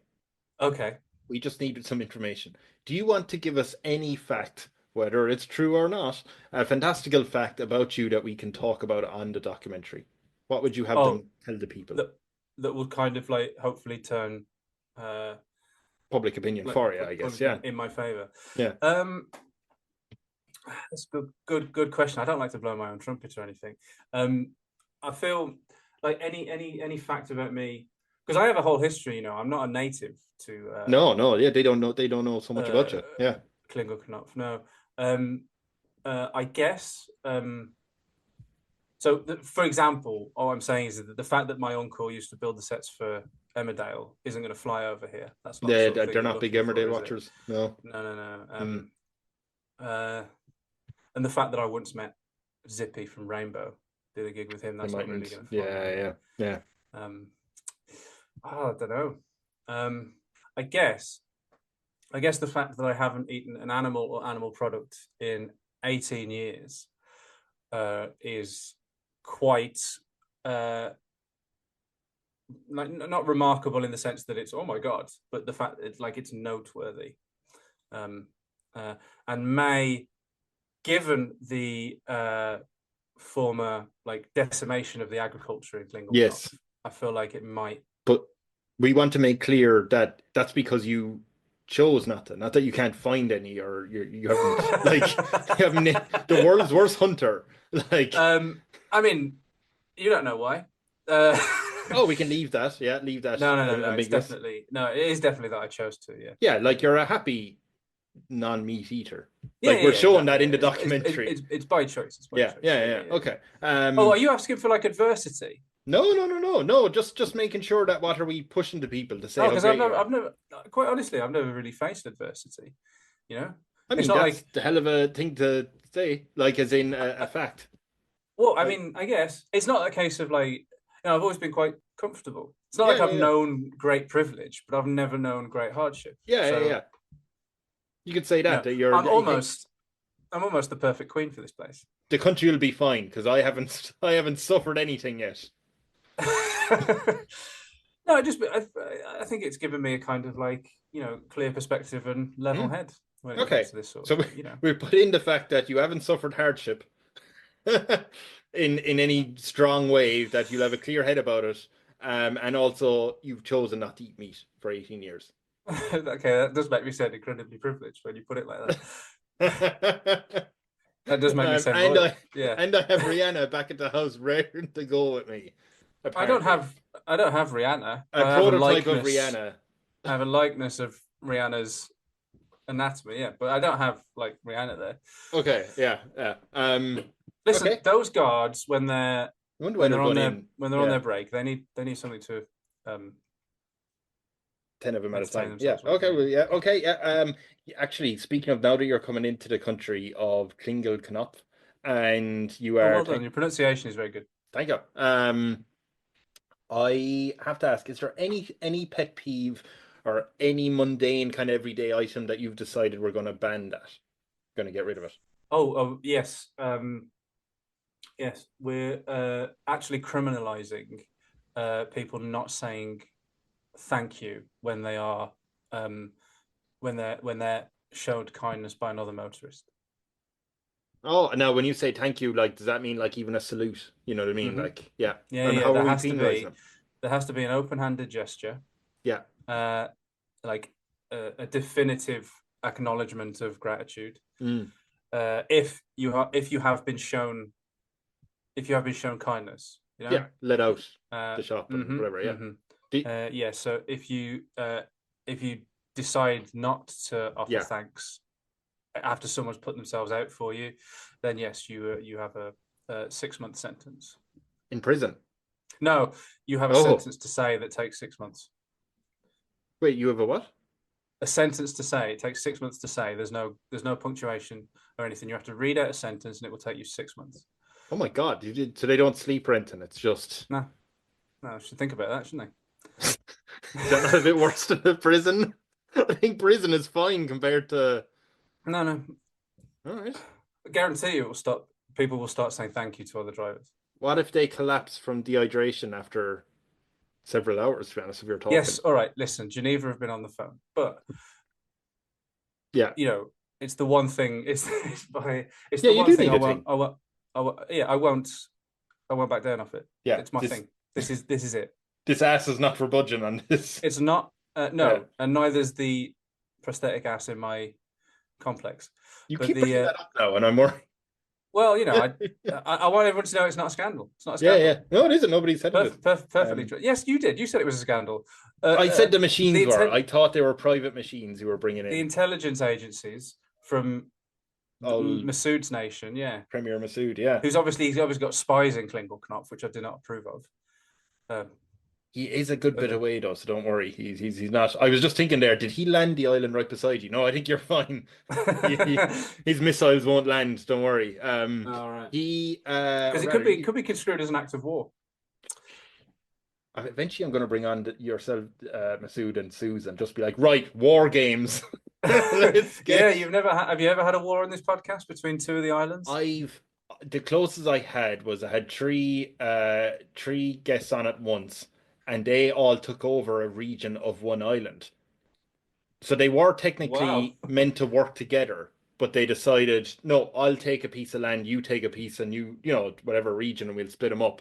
Okay. We just needed some information. Do you want to give us any fact, whether it's true or not, a fantastical fact about you that we can talk about on the documentary? What would you have them tell the people? That would kind of like hopefully turn public opinion for you, I guess. Yeah, in my favor. Yeah. That's a good question. I don't like to blow my own trumpet or anything. I feel like any fact about me, because I have a whole history. I'm not a native to. No. Yeah, they don't know so much about you. Yeah. Klingelknopf. No. I guess. So, for example, all I'm saying is that the fact that my uncle used to build the sets for Emmerdale isn't going to fly over here. That's not. They're not big Emmerdale watchers. No. No. And the fact that I once met Zippy from Rainbow, did a gig with him. That's not really going to fly. Yeah. I don't know. I guess the fact that I haven't eaten an animal or animal product in 18 years is quite not remarkable in the sense that it's, oh my god, but the fact that it's noteworthy, and may, given the former decimation of the agriculture in Klingelknopf, yes, I feel like it might. But we want to make clear that that's because you chose not that you can't find any, or you haven't you haven't the world's worst hunter. I mean, you don't know why. Oh, we can leave that. Yeah, leave that. No. It's definitely it is definitely that I chose to. Yeah. Yeah, you're a happy non-meat eater. We're showing that in the documentary. It's by choice. It's by choice. Yeah. Okay. Are you asking for adversity? No. Just making sure that what are we pushing to people to say? Because I've never, quite honestly, I've never really faced adversity. I mean, it's not that's the hell of a thing to say, as in a fact. Well, I mean, I guess it's not a case of I've always been quite comfortable. It's not I've known great privilege, but I've never known great hardship. Yeah. You could say that you're. I'm almost the perfect queen for this place. The country will be fine because I haven't suffered anything yet. No, I think it's given me a kind of clear perspective and level head when it comes to this sort of thing, we put in the fact that you haven't suffered hardship in any strong way, that you'll have a clear head about it, and also you've chosen not to eat meat for 18 years. Okay, that does make me sound incredibly privileged when you put it like that. That does make me sound and I have RIhanna back at the house ready to go with me. Apparently. I don't have RIhanna. A prototype of RIhanna. I have a likeness of RIhanna's anatomy, but I don't have RIhanna there. Okay, yeah. Listen, those guards when they're on their break, they need something to 10 of them at a time. Yeah. Okay. Well, yeah. Okay. Yeah. Actually, speaking of, now that you're coming into the country of Klingelknopf, and you are. Well done. Your pronunciation is very good. Thank you. I have to ask, is there any pet peeve or any mundane kind of everyday item that you've decided we're going to ban that? Going to get rid of it? Oh, yes. Yes, we're actually criminalizing people not saying thank you when they are when they're showed kindness by another motorist. Oh, now when you say thank you, like, does that mean like even a salute? You know what I mean? Hmm. Like, yeah. Yeah, And yeah. how are we penalizing them? There has to be an open-handed gesture, Yeah. uh, like a definitive acknowledgement of gratitude. Mm. If you have been shown kindness, you know. Yeah. Let out Uh, the shop and mm-hmm, whatever. Yeah. mm-hmm. Do- Yeah. So if you decide not to offer yeah. thanks after someone's put themselves out for you, then yes, you have a 6 month sentence. In prison. No, you have a Oh, sentence to say that takes 6 months. wait, you have a what? A sentence to say. It takes 6 months to say. There's no punctuation or anything. You have to read out a sentence, and it will take you 6 months. Oh my God. So they don't sleep renting. It's just. No, I should think about that, shouldn't Is that not a bit worse than the prison? I think prison is fine compared to. I? No. All right. I guarantee you, it will stop. People will start saying thank you to other drivers. What if they collapse from dehydration after several hours, to be honest, if you're Yes, talking? all right. Listen, Geneva have been on the phone, but Yeah. it's the one thing. It's Yeah, the you one do thing need a thing. Yeah, I won't back down off it. Yeah. It's my thing. This is it. This ass is not for budging on this. It's not. No, Yeah. and neither's the prosthetic ass in my complex. You But keep bringing that up now, and I'm worried. well, I want everyone to know it's not a scandal. It's not a Yeah, scandal. yeah. No, it isn't. Nobody said it. Perfectly true. Yes, you did. You said it was a scandal. I said the machines the, were. intel- I thought they were private machines you were bringing the in. intelligence agencies from Oh, Masud's nation, yeah, Premier Masud, yeah. he's obviously got spies in Klingelknopf, which I do not approve of. He is a good bit But, away though, so don't worry. He's not. I was just thinking there, did he land the island right beside you? No, I think you're fine. His missiles won't land. Don't worry. all right. He Because it could be construed as an act of war. eventually I'm going to bring on yourself, Masud and Sooz, and just be like, right, war games. Yeah, have you ever had a war on this podcast between two of the islands? The closest I had three guests on at once, and they all took over a region of one island. So they were technically meant to work together, but they decided, no, I'll take a piece of land, you take a piece, and whatever region, and we'll split them up.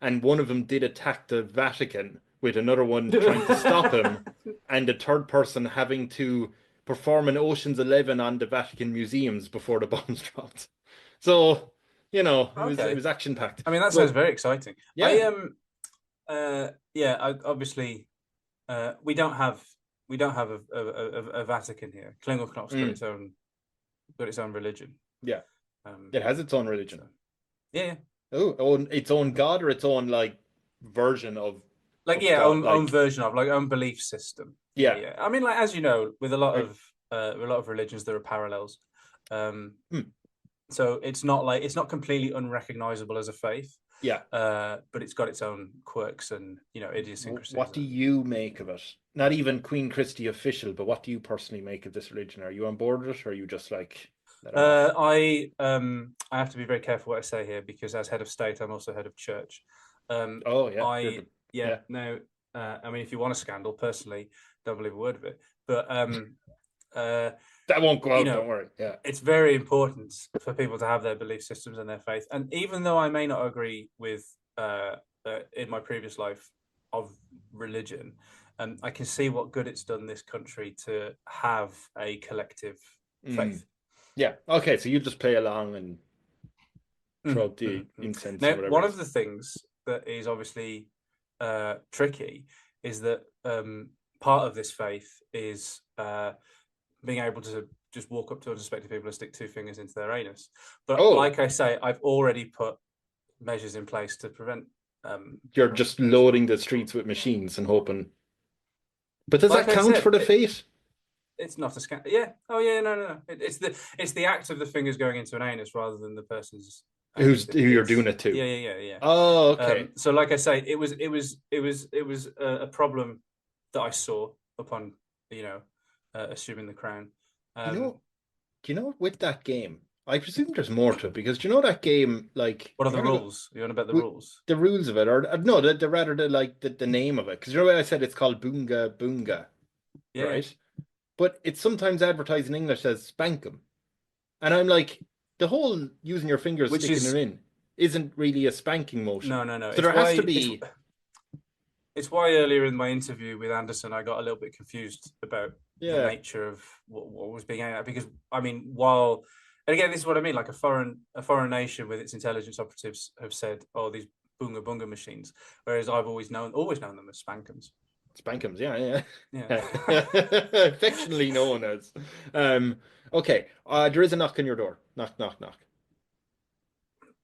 And one of them did attack the Vatican, with another one trying to stop him, and the third person having to perform an Ocean's 11 on the Vatican museums before the bombs dropped. So, it was action packed. I mean, that sounds very exciting. Yeah. Obviously, we don't have a Vatican here. Klingelknopf's got its own religion. Yeah. It has its own religion. So, yeah. Oh, its own god or its own version of own version of own belief system. Yeah. I mean, as you know, with a lot of religions, there are parallels. So it's not completely unrecognizable as a faith. Yeah. But it's got its own quirks and idiosyncrasies. What do you make of it? Not even Queen Christie official, but what do you personally make of this religion? Are you on board with it, or are you just like? I have to be very careful what I say here, because as head of state, I'm also head of church. Oh yeah. No. I mean, if you want a scandal, personally, don't believe a word of it. But that won't go out. Don't worry. Yeah, it's very important for people to have their belief systems and their faith. And even though I may not agree with in my previous life of religion, I can see what good it's done this country to have a collective faith. Yeah. Okay. So you just play along and throw out the incense. Now, or whatever one of the things that is obviously tricky is that part of this faith is being able to just walk up to unsuspecting people and stick two fingers into their anus. But like I say, I've already put measures in place to prevent. You're just loading the streets with machines and hoping. But does that count for the faith? It's not a scandal. Yeah. Oh yeah. No. It's the act of the fingers going into an anus rather than the person's And who you're doing it to? Yeah. Oh, okay. So, like I say, it was a problem that I saw upon assuming the crown. Do you know with that game? I presume there's more to it because do you know that game like What are the rules? You want about the rules? the rules of it, or no, rather the name of it. Because you know what I said it's called Boonga Boonga, Yeah. right? But it's sometimes advertised in English as Spankum, and I'm like, the whole using your fingers sticking it in isn't really a spanking motion. No. So there has to be. It's why earlier in my interview with Anderson, I got a little bit confused about the nature of what was being aimed at. Because I mean, and again, this is what I mean. Like a foreign nation with its intelligence operatives have said, "Oh, these boonga boonga machines," whereas I've always known them as spankums. Spankums, yeah. Affectionately known as. Okay, there is a knock on your door. Knock, knock, knock.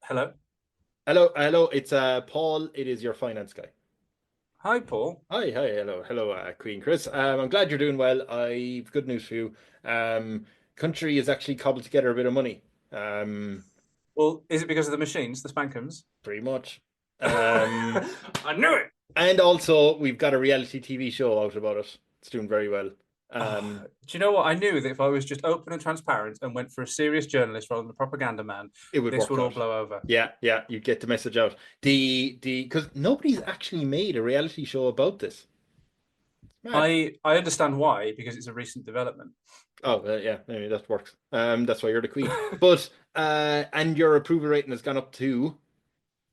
Hello. It's Paul. It is your finance guy. Hi, Paul. Hi, hello, Queen Chris. I'm glad you're doing well. I've good news for you. Country has actually cobbled together a bit of money. Well, is it because of the machines, the spankums? Pretty much. I knew it. And also, we've got a reality TV show out about it. It's doing very well. Do you know what? I knew that if I was just open and transparent and went for a serious journalist rather than a propaganda man, this would all blow over. Yeah, you'd get the message out. Because nobody's actually made a reality show about this. I understand why, because it's a recent development. Oh, yeah, maybe that works. That's why you're the queen. But and your approval rating has gone up to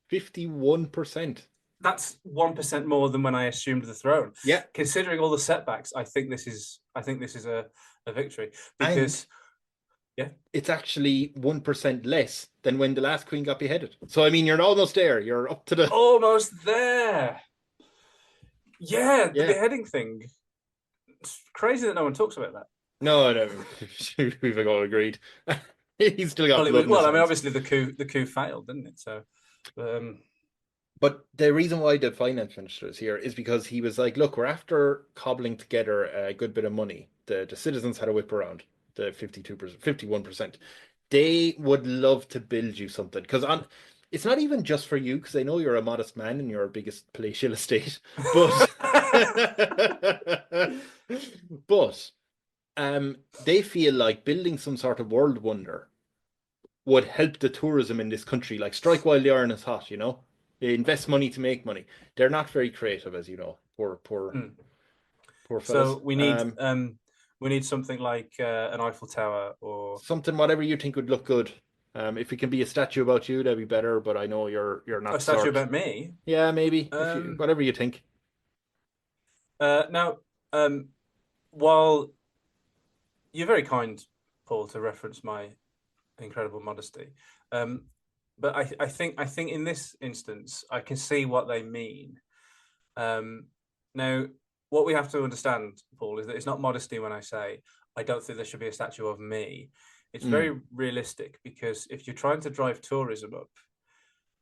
51%. That's 1% more than when I assumed the throne. Yeah. Considering all the setbacks, I think this is a victory because it's actually 1% less than when the last queen got beheaded. So I mean, you're almost there. You're up to the almost there. Yeah, the beheading thing. It's crazy that no one talks about that. No, we've all agreed. He's still got blood. Well, I mean, obviously the coup failed, didn't it? So. But the reason why the finance minister is here is because he was like, look, we're after cobbling together a good bit of money. The citizens had a whip around the 51%. They would love to build you something because it's not even just for you because I know you're a modest man in your biggest palatial estate, but they feel like building some sort of world wonder would help the tourism in this country, like strike while the iron is hot, you know? They invest money to make money. They're not very creative, as you know. Poor fellas. So we need something like an Eiffel Tower or something, whatever you think would look good. If it can be a statue about you, that'd be better. But I know you're not a statue about me. Yeah, maybe. Whatever you think. Now, while you're very kind, Paul, to reference my incredible modesty. But I think in this instance, I can see what they mean. Now, what we have to understand, Paul, is that it's not modesty when I say I don't think there should be a statue of me. It's very realistic because if you're trying to drive tourism up,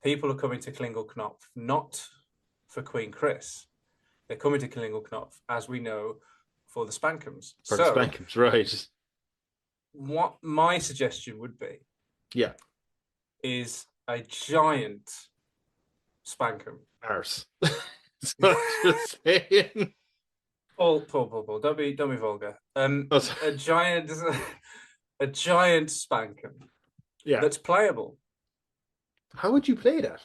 people are coming to Klingelknopf not for Queen Chris. They're coming to Klingelknopf, as we know, for the Spankums. For the Spankums, right. What my suggestion would be is a giant spankum. Arse. Just saying. Paul, don't be vulgar. A giant spankum. Yeah. That's playable. How would you play that?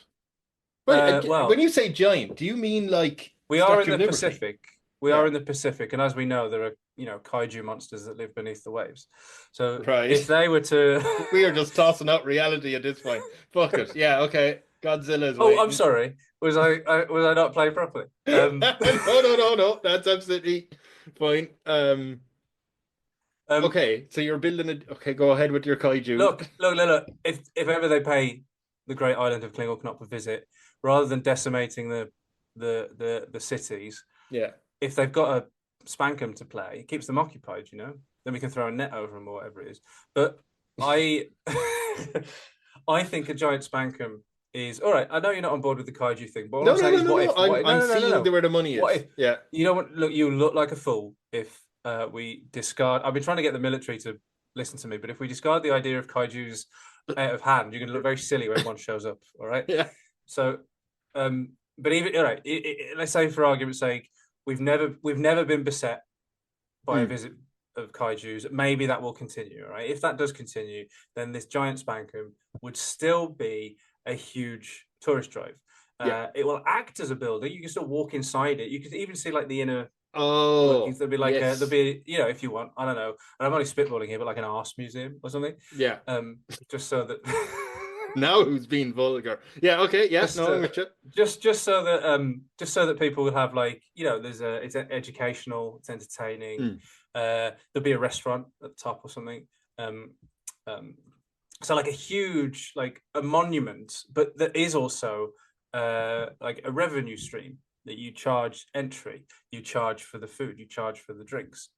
Well, when you say giant, do you mean like we are in the Pacific? We are in the Pacific, and as we know, there are kaiju monsters that live beneath the waves. So if they were to, we are just tossing out reality at this point. Fuck it. Yeah. Okay. Godzilla's. Oh, I'm sorry. Was I not playing properly? No. That's absolutely fine. Okay, so you're building it. Okay, go ahead with your kaiju. Look. If ever they pay the great island of Klingelknopf a visit, rather than decimating the cities, if they've got a spankum to play, it keeps them occupied. Then we can throw a net over them or whatever it is. But I think a giant spankum is all right. I know you're not on board with the kaiju thing, but I'm seeing where the money is. You don't want look? You look like a fool if we discard. I've been trying to get the military to listen to me, but if we discard the idea of kaijus out of hand. You're going to look very silly when one shows up. All right. Yeah. So, but even all right. Let's say, for argument's sake, we've never been beset by a visit of kaijus. Maybe that will continue. Right. If that does continue, then this giant spanker would still be a huge tourist drive. It will act as a building. You can still walk inside it. You can even see like the inner workings. There'll be like there'll be, if you want, I don't know, and I'm only spitballing here, but like an arse museum or something. Yeah. Just so that now who's being vulgar? Yeah. Okay. Yeah. just so that people will have like, it's educational, it's entertaining. There'll be a restaurant at the top or something. So like a huge, like a monument, but that is also like a revenue stream that you charge entry, you charge for the food, you charge for the drinks.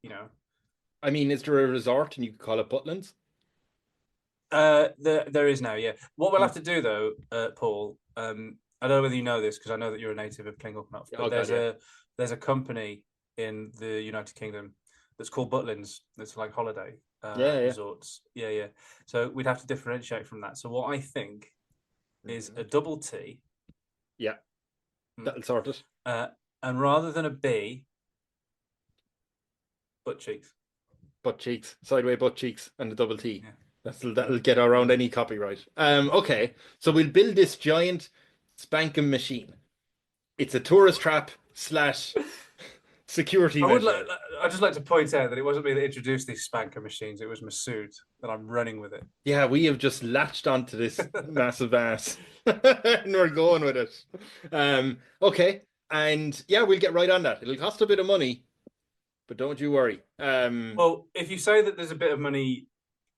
I mean, is there a resort and you could call it Butlins? There is now, yeah. What we'll have to do though, Paul, I don't know whether you know this because I know that you're a native of Klingelknopf, but there's a company in the United Kingdom that's called Butlins. That's like holiday resorts. Yeah. So we'd have to differentiate from that. So what I think is a double T. Yeah, that'll sort it. And rather than a B, butt cheeks. Butt cheeks, sideway butt cheeks, and a double T. Yeah. That'll get around any copyright. Okay, so we'll build this giant spanking machine. It's a tourist trap / security measure. I'd just like to point out that it wasn't me that introduced these spanker machines. It was Masud, that I'm running with it. Yeah, we have just latched onto this massive ass and we're going with it. Okay, and yeah, we'll get right on that. It'll cost a bit of money, but don't you worry. Well, if you say that there's a bit of money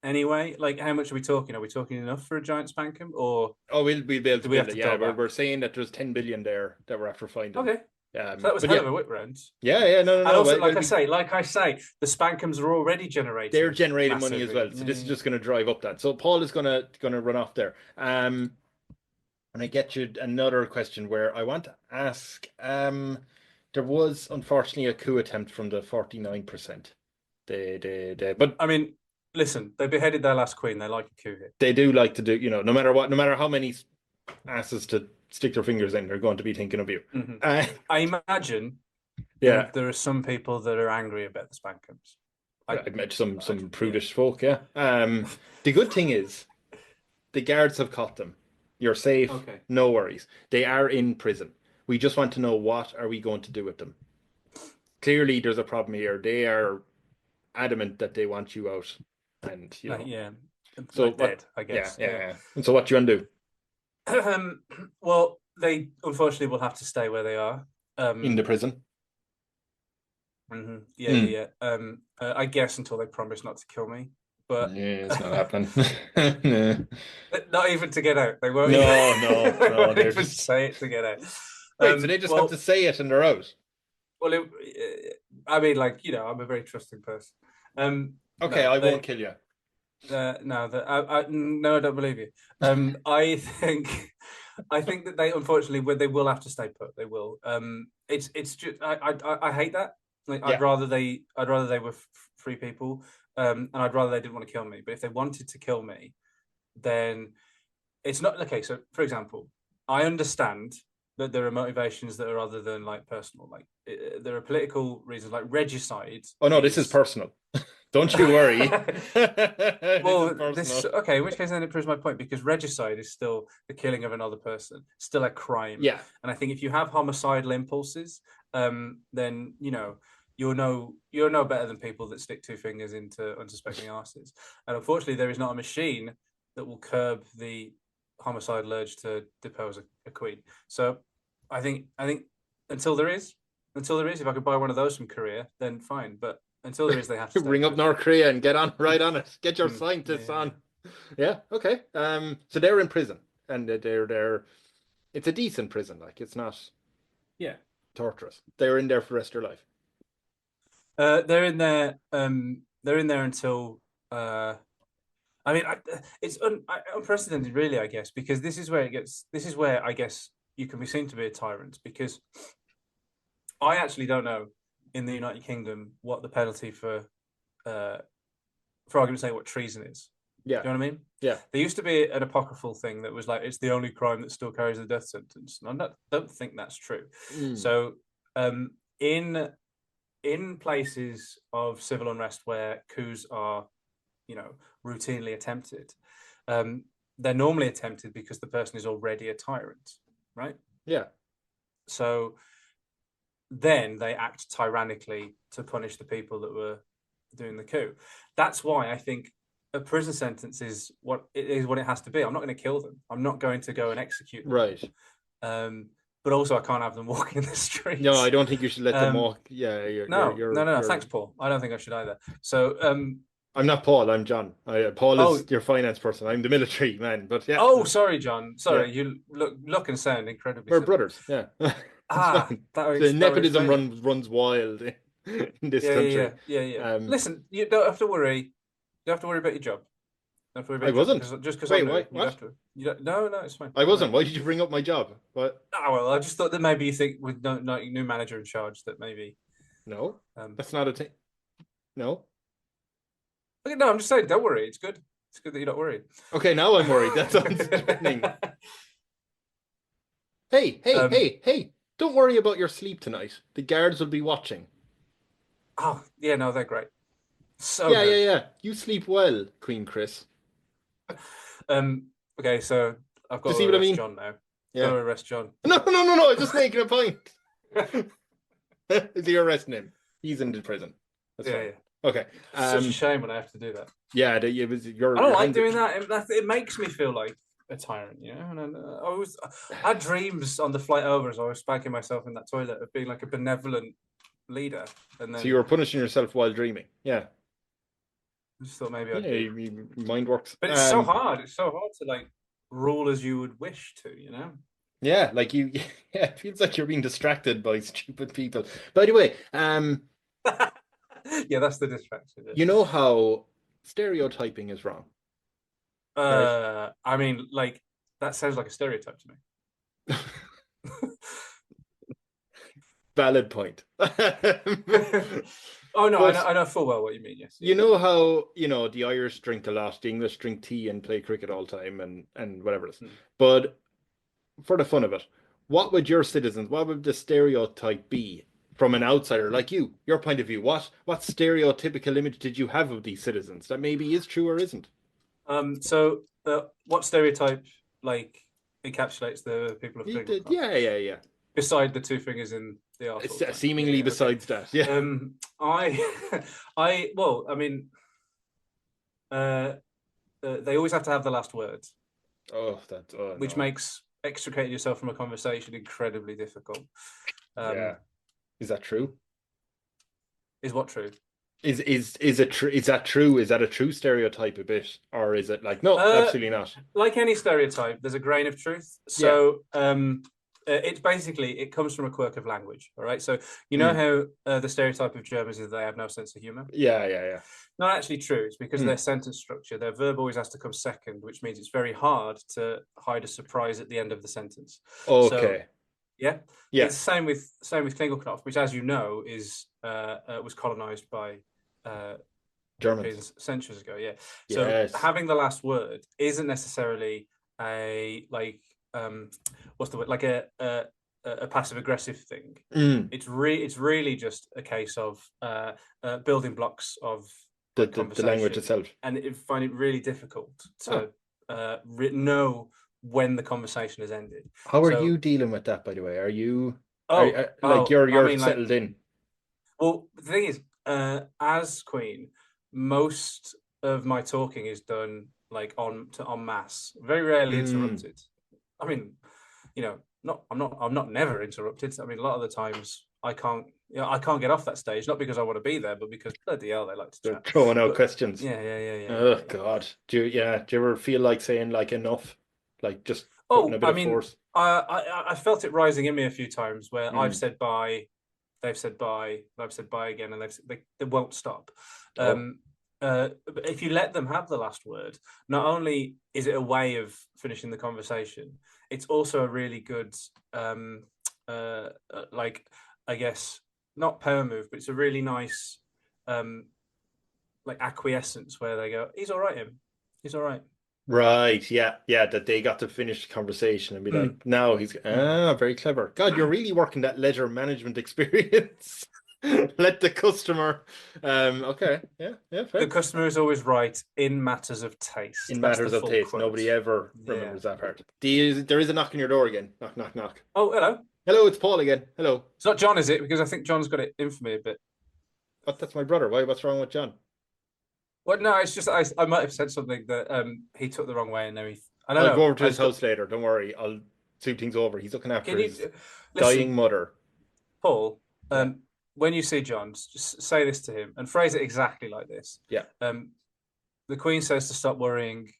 anyway, like how much are we talking? Are we talking enough for a giant spankum, or we'll be able to build it? Yeah, we're saying that there's 10 billion there that we're after finding. Okay. So that was a hell of a whip round. Yeah, no. And also, like I say, the spankums are already generating. They're generating money as well. So this is just going to drive up that. So Paul is going to run off there. And I get you another question where I want to ask. There was unfortunately a coup attempt from the 49%. But I mean, listen, they beheaded their last queen. They like a coup hit. They do like to do, no matter what, no matter how many asses to stick their fingers in, they're going to be thinking of you. I imagine there are some people that are angry about the spankums. I've met some prudish folk, yeah. The good thing is the guards have caught them. You're safe, no worries. They are in prison. We just want to know, what are we going to do with them? Clearly there's a problem here. They are adamant that they want you out, and so dead, I guess. Yeah. And so what do you want to do? Well, they unfortunately will have to stay where they are. In the prison. Yeah. I guess until they promise not to kill me. But it's not happening. Not even to get out. They won't. No. They even say it to get out. Right, so they just have to say it and they're out. Well, I mean, like, I'm a very trusting person. Okay, I won't kill you. No, I don't believe you. I think that they, unfortunately, they will have to stay put. They will. It's just I hate that. Like, I'd rather they were free people, and I'd rather they didn't want to kill me. But if they wanted to kill me, then it's not okay. So, for example, I understand that there are motivations that are other than like personal. Like there are political reasons, like regicide. Oh no, this is personal. Don't you worry. Well, in which case then it proves my point, because regicide is still the killing of another person, still a crime. Yeah. And I think if you have homicidal impulses, then you're no better than people that stick two fingers into unsuspecting arses. And unfortunately, there is not a machine that will curb the homicidal urge to depose a queen. So I think until there is, if I could buy one of those from Korea, then fine. But until there is, they have to ring up North Korea and get right on it. Get your scientists on. Yeah, okay. So they're in prison, and they're it's a decent prison. Like, it's not torturous. They're in there for the rest of their life. They're in there. They're in there until. I mean, it's unprecedented, really. I guess, because this is where I guess you can be seen to be a tyrant, because I actually don't know in the United Kingdom what the penalty for argument's sake, what treason is. Yeah. Do you know what I mean? Yeah. There used to be an apocryphal thing that was like, it's the only crime that still carries the death sentence. And I don't think that's true. So in places of civil unrest where coups are, routinely attempted, they're normally attempted because the person is already a tyrant, right? Yeah. So then they act tyrannically to punish the people that were doing the coup. That's why I think a prison sentence is what it has to be. I'm not going to kill them. I'm not going to go and execute them. Right. But also I can't have them walking in the streets. No, I don't think you should let them walk. Yeah, no. Thanks, Paul. I don't think I should either. So I'm not Paul. I'm John. Paul is your finance person. I'm the military man. But yeah. Oh, sorry, John. Sorry, you look and sound incredibly. We're brothers. Yeah. The nepotism runs wild in this country. Yeah. Listen, you don't have to worry. You don't have to worry about your job. I wasn't. Just because. Wait, what? No, it's fine. I wasn't. Why did you bring up my job? What? Oh, well, I just thought that maybe you think with no new manager in charge that maybe. No, that's not a thing. No. Okay, no, I'm just saying. Don't worry. It's good. It's good that you're not worried. Okay, now I'm worried. That sounds threatening. Hey! Don't worry about your sleep tonight. The guards will be watching. Oh yeah, no, they're great. So yeah. You sleep well, Queen Chris. Okay, so I've got to see what I mean. John now. Yeah. Got to arrest John. No. I'm just making a point. Is he arresting him? He's in the prison. That's fine. Yeah. Okay. It's such a shame when I have to do that. Yeah, I don't like doing that. It makes me feel like a tyrant, And I had dreams on the flight over as I was spanking myself in that toilet of being like a benevolent leader. And then so you were punishing yourself while dreaming. Yeah. I just thought maybe I'd mind works. But it's so hard. It's so hard to like rule as you would wish to, Yeah, like you. Yeah, it feels like you're being distracted by stupid people. By the way, yeah, that's the distraction. You know how stereotyping is wrong. Right? I mean, like that sounds like a stereotype to me. Valid point. Oh no, I know full well what you mean. Yes. You know how the Irish drink a lot, the English drink tea and play cricket all the time and whatever it is. But for the fun of it, what would the stereotype be from an outsider like you? Your point of view. What stereotypical image did you have of these citizens that maybe is true or isn't? So what stereotype like encapsulates the people of Klingelknopf? Yeah. Beside the two fingers in the arsehole. Seemingly besides that. Yeah. They always have to have the last word. Which makes extricating yourself from a conversation incredibly difficult. Yeah. Is that true? Is what true? Is it true? Is that true? Is that a true stereotype a bit, or is it like no, absolutely not? Like any stereotype, there's a grain of truth. So it's basically it comes from a quirk of language. All right. So you know how the stereotype of Germans is they have no sense of humor. Yeah. Not actually true. It's because their sentence structure, their verb always has to come second, which means it's very hard to hide a surprise at the end of the sentence. Okay. So, yeah. It's the same with Klingelknopf, which, as you know, was colonized by Germans centuries ago. Yeah. So having the last word isn't necessarily what's the word, like a passive aggressive thing. It's really just a case of building blocks of the language itself, and I find it really difficult to know when the conversation has ended. How are you dealing with that, by the way? Are you you're settled in? Well, the thing is, as Queen, most of my talking is done like en masse, very rarely interrupted. I mean, I'm not never interrupted. I mean, a lot of the times I can't get off that stage, not because I want to be there, but because bloody hell, they like to chat. Throwing out questions. Yeah. Oh God, do you ever feel like saying like enough, like just putting a bit of force? I felt it rising in me a few times where I've said bye, they've said bye, I've said bye again, and they won't stop. But if you let them have the last word, not only is it a way of finishing the conversation, it's also a really good, I guess, not power move, but it's a really nice, like acquiescence where they go, he's all right, him. He's all right. Right, yeah, yeah, that they got to finish the conversation and be Mm, like, now he's mm. very clever. God, you're really working that leisure management experience. Let the customer okay, yeah, yeah, The fair. customer is always right in matters of In taste. That's the matters of full taste, quote. nobody ever Yeah. remembers that part. There is a knock on your door again. Knock, knock, knock. Oh, hello. Hello, it's Paul again. Hello. It's not John, is it? Because I think John's got it in for me a bit. What, that's my brother. Why, what's wrong with John? Well, no, it's just I might have said something that he took the wrong way, and then I don't I'll go know. over to I his just got. house later. Don't worry. I'll smooth things over. He's looking after Can you his dying listen, mother. Paul? Yeah, When you see John, just say this to him and phrase it exactly like this. yeah. Um, the Queen says to stop worrying.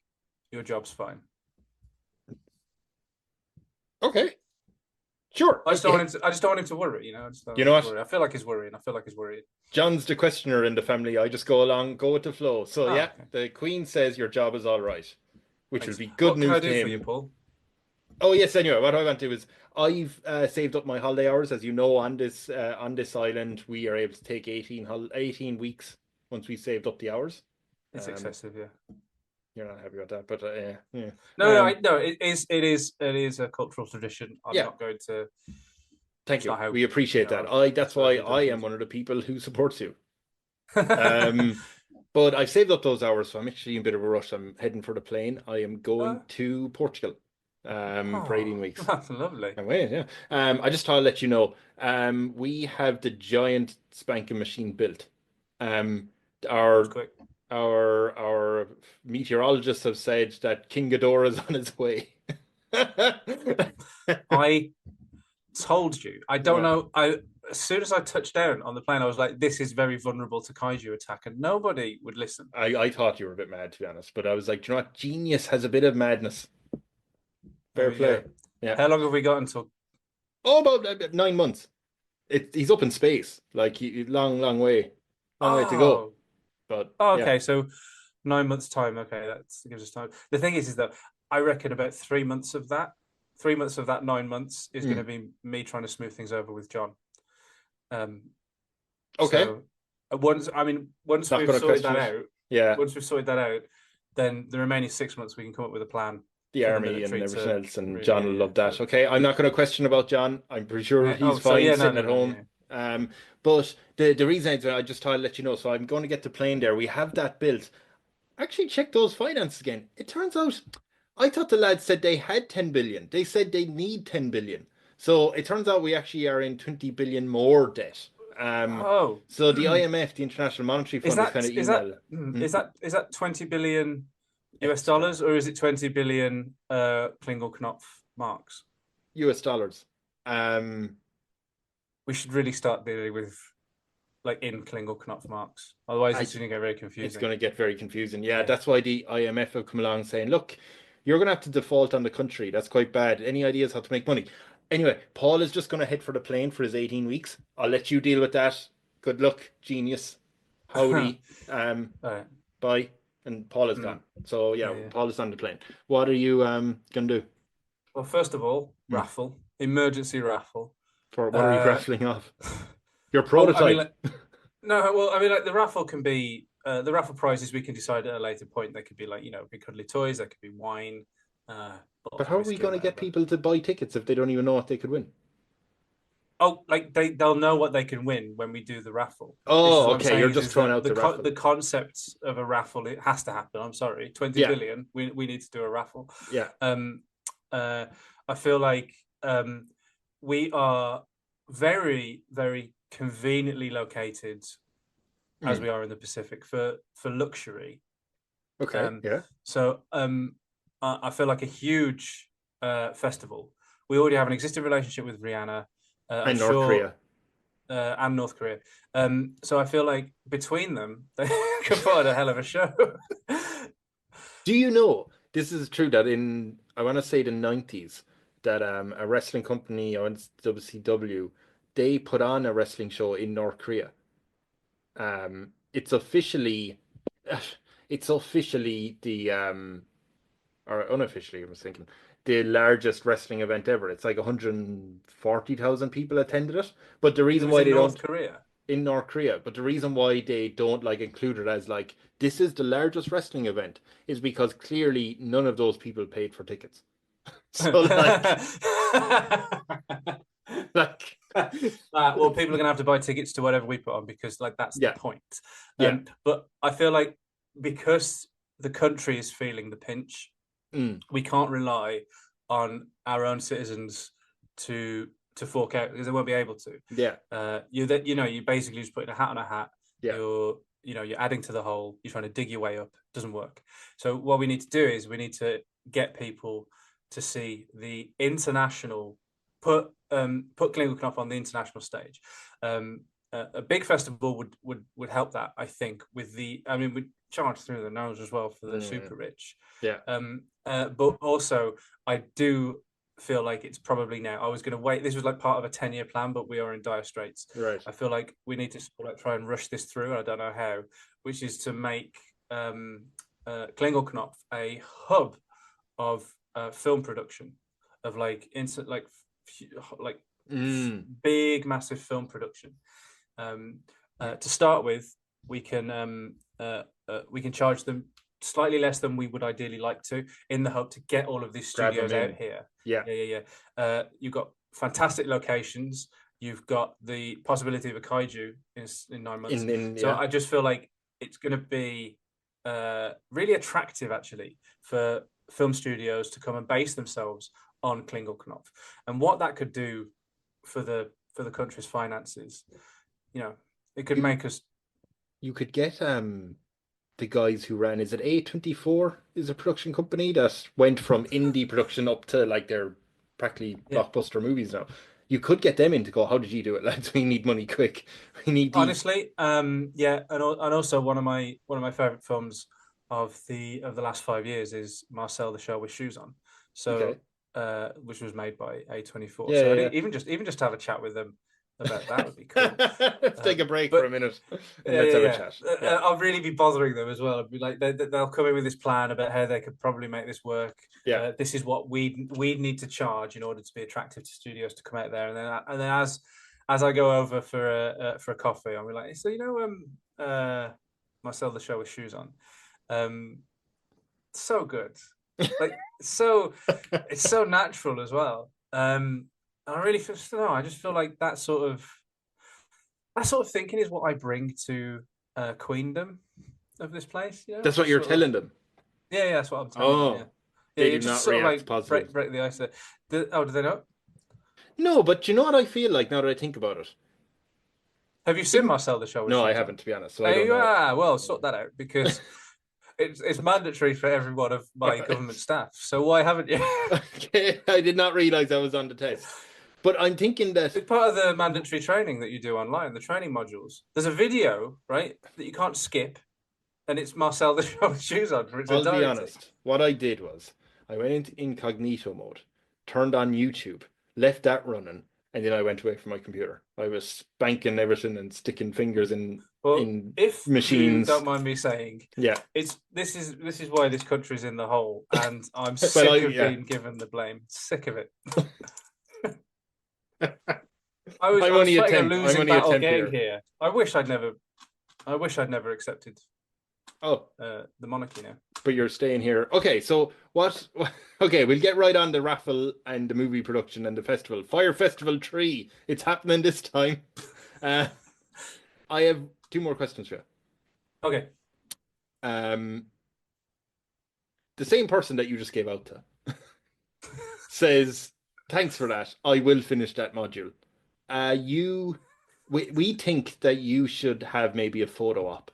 Your job's fine. Okay, sure. I just don't want him to. I just don't want him to worry. I just don't You want know him to what? worry. I feel like he's worrying. I feel like he's worried. John's the questioner in the family. I just go along, go with the flow. So Oh, yeah, okay. the Queen says your job is all right, which will Thanks. be good What can news I to do for you, him. Paul? Oh yes, anyway, what I want to do is I've saved up my holiday hours. As you know, on this island, we are able to take 18 weeks once we saved up the hours. It's Um, excessive, yeah. you're not happy about that, but yeah. No, no, no. It is. It is a cultural tradition. I'm Yeah. not going to. Thank It's you. not how We appreciate that. That's That's what I why do I am things. one of the people who supports you. But I've saved up those hours, so I'm actually in a bit of a rush. I'm heading for the plane. I am going Uh, to Portugal, for oh, 18 weeks. that's lovely. I'm waiting, yeah. I just thought I'd let you know. We have the giant spanking machine built. Um, That was our quick. our meteorologists have said that King Ghidorah is on his way. I told you. I don't Yeah. know. As soon as I touched down on the plane, I was like, "This is very vulnerable to kaiju attack," and nobody would listen. I thought you were a bit mad, to be honest, but I was like, do you know what? Genius has a bit of madness. There Fair we go. play. Yeah. How long have we got until? Oh, about 9 months. He's up in space. Like long way to go. Oh, But oh, yeah. okay. So 9 months time. Okay, that gives us time. The thing is that I reckon about 3 months of that, 3 months of that 9 months is going to Mm. be me trying to smooth things over with John. Um, Okay. so once Not we've gonna sorted question that it. out, Yeah. then the remaining 6 months we can come up with a plan The for the army and military everything to else, and really, John will love that. Okay, I'm not going to question about John. I'm pretty sure he's oh, so fine yeah, no, sitting no, at no, home. yeah. But the reason I just thought I'd let you know, so I'm going to get the plane there. We have that built. Actually, check those finances again. It turns out, I thought the lads said they had 10 billion. They said they need 10 billion. So it turns out we actually are in 20 billion more debt. Oh, So the IMF, the International Monetary is Fund, is kind that of is that email. Hmm? is that 20 billion US Extra. dollars or is it 20 billion Klingelknopf marks? US dollars. Um, We should really start dealing with like in Klingelknopf marks. Otherwise, I it's going to get very It's confusing. going to get very confusing. Yeah, Yeah. that's why the IMF have come along saying, look, you're going to have to default on the country. That's quite bad. Any ideas how to make money? Anyway, Paul is just going to head for the plane for his 18 weeks. I'll let you deal with that. Good luck, genius. All Howdy. right. Bye. And Paul is Mm, gone. So yeah, yeah, yeah. Paul is on the plane. What are you gonna do? Well, first of all, Hmm. raffle, emergency raffle. For what are you Uh, raffling off? Your oh, I mean, prototype. like, no, well, I mean, like the raffle can be the raffle prizes. We can decide at a later point. They could be like be cuddly toys. They could be wine, But bottles of how are we whiskey, or going to get whatever. people to buy tickets if they don't even know what they could win? Oh, like they'll know what they can win when we do the raffle. This is Oh, what I'm okay. saying You're just is throwing that out the raffle. the concept of a raffle, it has to happen. I'm sorry, 20 Yeah, billion. We need to do a raffle. yeah. Um, I feel like we are very very conveniently located as Hmm. we are in the Pacific for luxury. Okay, Um, yeah. so I feel like a huge festival. We already have an existing relationship with RIhanna. I'm And North sure Korea. and North Korea. So I feel like between them, they could put on a hell of a show. Do you know this is true that in I want to say the 90s that a wrestling company, I want WCW, they put on a wrestling show in North Korea. It's officially it's officially the or unofficially I was thinking the largest wrestling event ever. It's like 140,000 people attended it. But the It reason was why in they North don't Korea. in North Korea, but the reason why they don't like include it as like this is the largest wrestling event is because clearly none of those people paid for tickets. So like well, people are gonna have to buy tickets to whatever we put on because like that's the point. But I feel like because the country is feeling the pinch, we can't rely on our own citizens to fork out because they won't be able to. You basically just putting a hat on a hat. You're adding to the hole. You're trying to dig your way up. It doesn't work. So what we need to do is we need to get people to see the international put Klingelknopf on the international stage. A big festival would help that, I think. We charge through the nose as well for the super rich. But also I do feel like it's probably now. I was going to wait. This was like part of a 10-year plan, but we are in dire straits. Right. I feel like we need to sort of try and rush this through. I don't know how, which is to make Klingelknopf a hub of film production, of like instant big massive film production. To start with, we can charge them slightly less than we would ideally like to, in the hope to get all of these studios out here. You've got fantastic locations. You've got the possibility of a kaiju in 9 months. So I just feel like it's going to be really attractive, actually, for film studios to come and base themselves on Klingelknopf, and what that could do for the country's finances. It could make us. You could get the guys who ran, is it A24 is a production company that went from indie production up to like they're practically blockbuster movies now. You could get them in to go, how did you do it, lads? We need money quick. We need these. Honestly, and also one of my favorite films of the last 5 years is Marcel the Shell with Shoes On. So which was made by A24. Even just to have a chat with them about that would be cool. Let's take a break for a minute and let's have a chat. I'll really be bothering them as well. I'd be like, they'll come in with this plan about how they could probably make this work. This is what we need to charge in order to be attractive to studios to come out there. And then as I go over for a coffee, I'll be like, so Marcel the Show with Shoes On, so good, like it's so natural as well. I really feel, I just feel like that sort of thinking is what I bring to queendom of this place. That's what you're telling them. Yeah, that's what I'm telling them. They do not react positive. Break the ice there. Do they not? No, but do you know what I feel like now that I think about it? Have you seen Marcel the Show? No, I haven't, to be honest. So there you are. Well, sort that out because it's mandatory for every one of my government staff. So why haven't you? Okay, I did not realise I was on the test. But I'm thinking that it's part of the mandatory training that you do online, the training modules. There's a video, right, that you can't skip, and it's Marcel the Show with Shoes On for its entirety. I'll be honest. What I did was I went into incognito mode, turned on YouTube, left that running, and then I went away from my computer. I was spanking everything and sticking fingers in machines. You don't mind me saying, this is why this country's in the hole, and I'm sick of being given the blame. Sick of it. I was fighting a losing battle getting here. I wish I'd never accepted the monarchy now. But you're staying here. Okay, so what? Okay, we'll get right on the raffle and the movie production and the festival. Fire Festival 3. It's happening this time. I have 2 more questions for you. Okay. The same person that you just gave out to says, thanks for that. I will finish that module. We think that you should have maybe a photo op,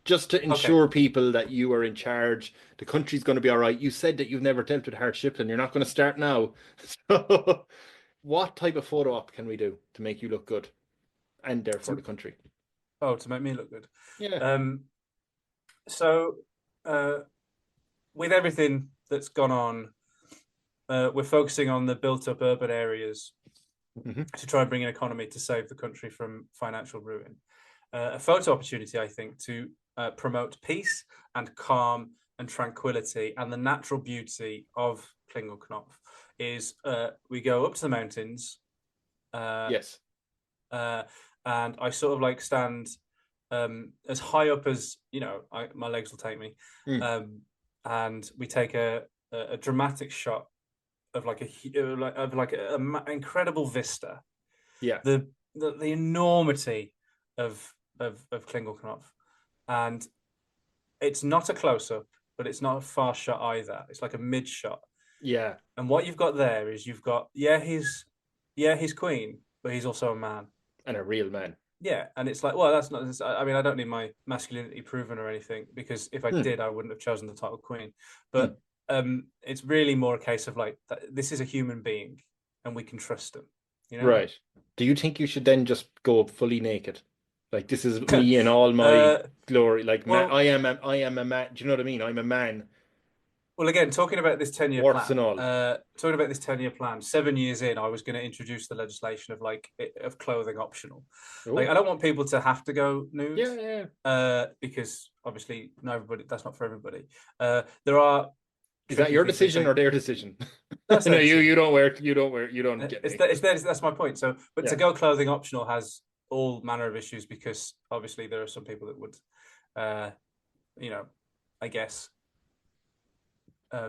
just to ensure people that you are in charge. The country's going to be all right. You said that you've never dealt with hardship and you're not going to start now. So what type of photo op can we do to make you look good and therefore the country? Oh, to make me look good. Yeah. So with everything that's gone on, we're focusing on the built-up urban areas to try and bring an economy to save the country from financial ruin. A photo opportunity, I think, to promote peace and calm and tranquility and the natural beauty of Klingelknopf is we go up to the mountains. Yes. and I sort of like stand as high up as my legs will take me, and we take a dramatic shot of like a incredible vista. Yeah. The enormity of Klingelknopf, and it's not a close up, but it's not a far shot either. It's like a mid shot. Yeah. And what you've got there is you've got he's queen, but he's also a man and a real man. Yeah, and it's like, well, that's not. I mean, I don't need my masculinity proven or anything, because if I did, I wouldn't have chosen the title queen. But it's really more a case of like, this is a human being, and we can trust him. Right. Do you think you should then just go fully naked? Like, this is me in all my glory. Like, well, I am a man. Do you know what I mean? I'm a man. Well, again, talking about this 10-year plan, 7 years in, I was going to introduce the legislation of clothing optional. Like, I don't want people to have to go nude. Yeah. Because obviously, that's not for everybody. There are. Is that your decision or their decision? No, you don't wear. You don't get. That's my point. So, but to go clothing optional has all manner of issues, because obviously there are some people that would, I guess,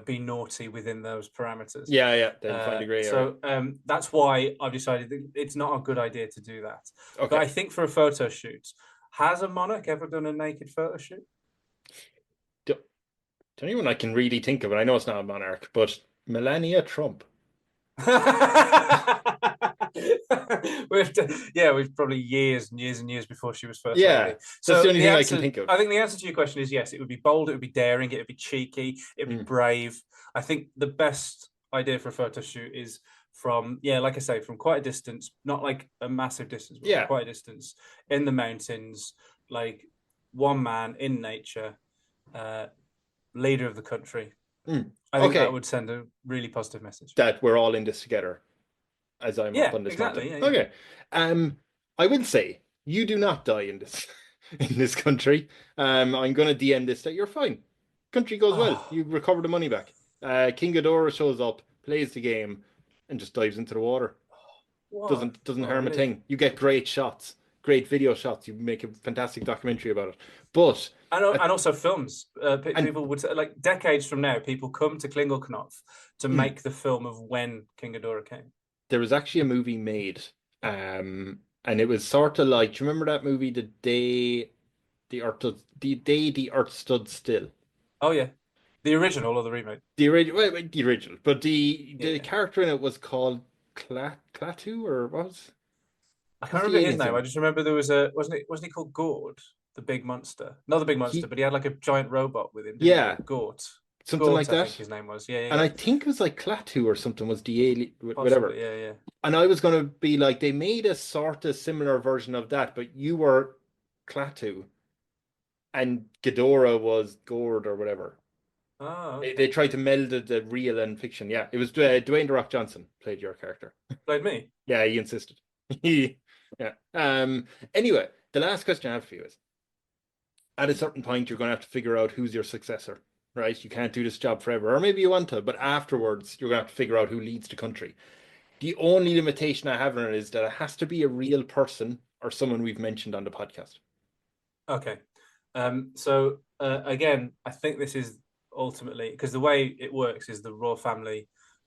be naughty within those parameters. Yeah, then find a grey area. So that's why I've decided that it's not a good idea to do that. Okay. But I think for a photo shoot, has a monarch ever done a naked photo shoot? To anyone I can really think of, and I know it's not a monarch, but Melania Trump. We've probably years and years and years before she was first lady. So that's the only thing I can think of. I think the answer to your question is yes. It would be bold, it would be daring, it would be cheeky, it would be brave. I think the best idea for a photo shoot is from, like I say, from quite a distance, not like a massive distance, but from quite a distance, in the mountains, like one man in nature, leader of the country. I think that would send a really positive message. That we're all in this together, as I'm up on this mountain. Okay. I will say, you do not die in this country. I'm going to DM this that you're fine. Country goes well. You recover the money back. King Ghidorah shows up, plays the game, and just dives into the water. Doesn't harm a thing. You get great shots. Great video shots. You make a fantastic documentary about it. But and also films. People would say, like, decades from now, people come to Klingelknopf to make the film of when King Ghidorah came. There was actually a movie made, and it was sort of like, do you remember that movie, The Day the Earth Stood Still? Oh yeah, the original or the remake? The original. But the character in it was called Klaatu, or what was? I can't remember his name. I just remember there was wasn't he called Gord, the big monster? Not the big monster, but he had like a giant robot with him. Yeah, Gort. Something like that. I think his name was. Yeah. And I think it was like Klaatu or something was the alien, whatever. Yeah. And I was going to be like, they made a sort of similar version of that, but you were Klaatu, and Ghidorah was Gord or whatever. Oh. Okay. They tried to meld the real and fiction. Yeah, it was Dwayne The Rock Johnson played your character. Played me? Yeah, he insisted. Yeah. Anyway, the last question I have for you is, at a certain point, you're going to have to figure out who's your successor, right? You can't do this job forever, or maybe you want to, but afterwards, you're going to have to figure out who leads the country. The only limitation I have on it is that it has to be a real person or someone we've mentioned on the podcast. Okay. So again, I think this is ultimately, because the way it works is the royal family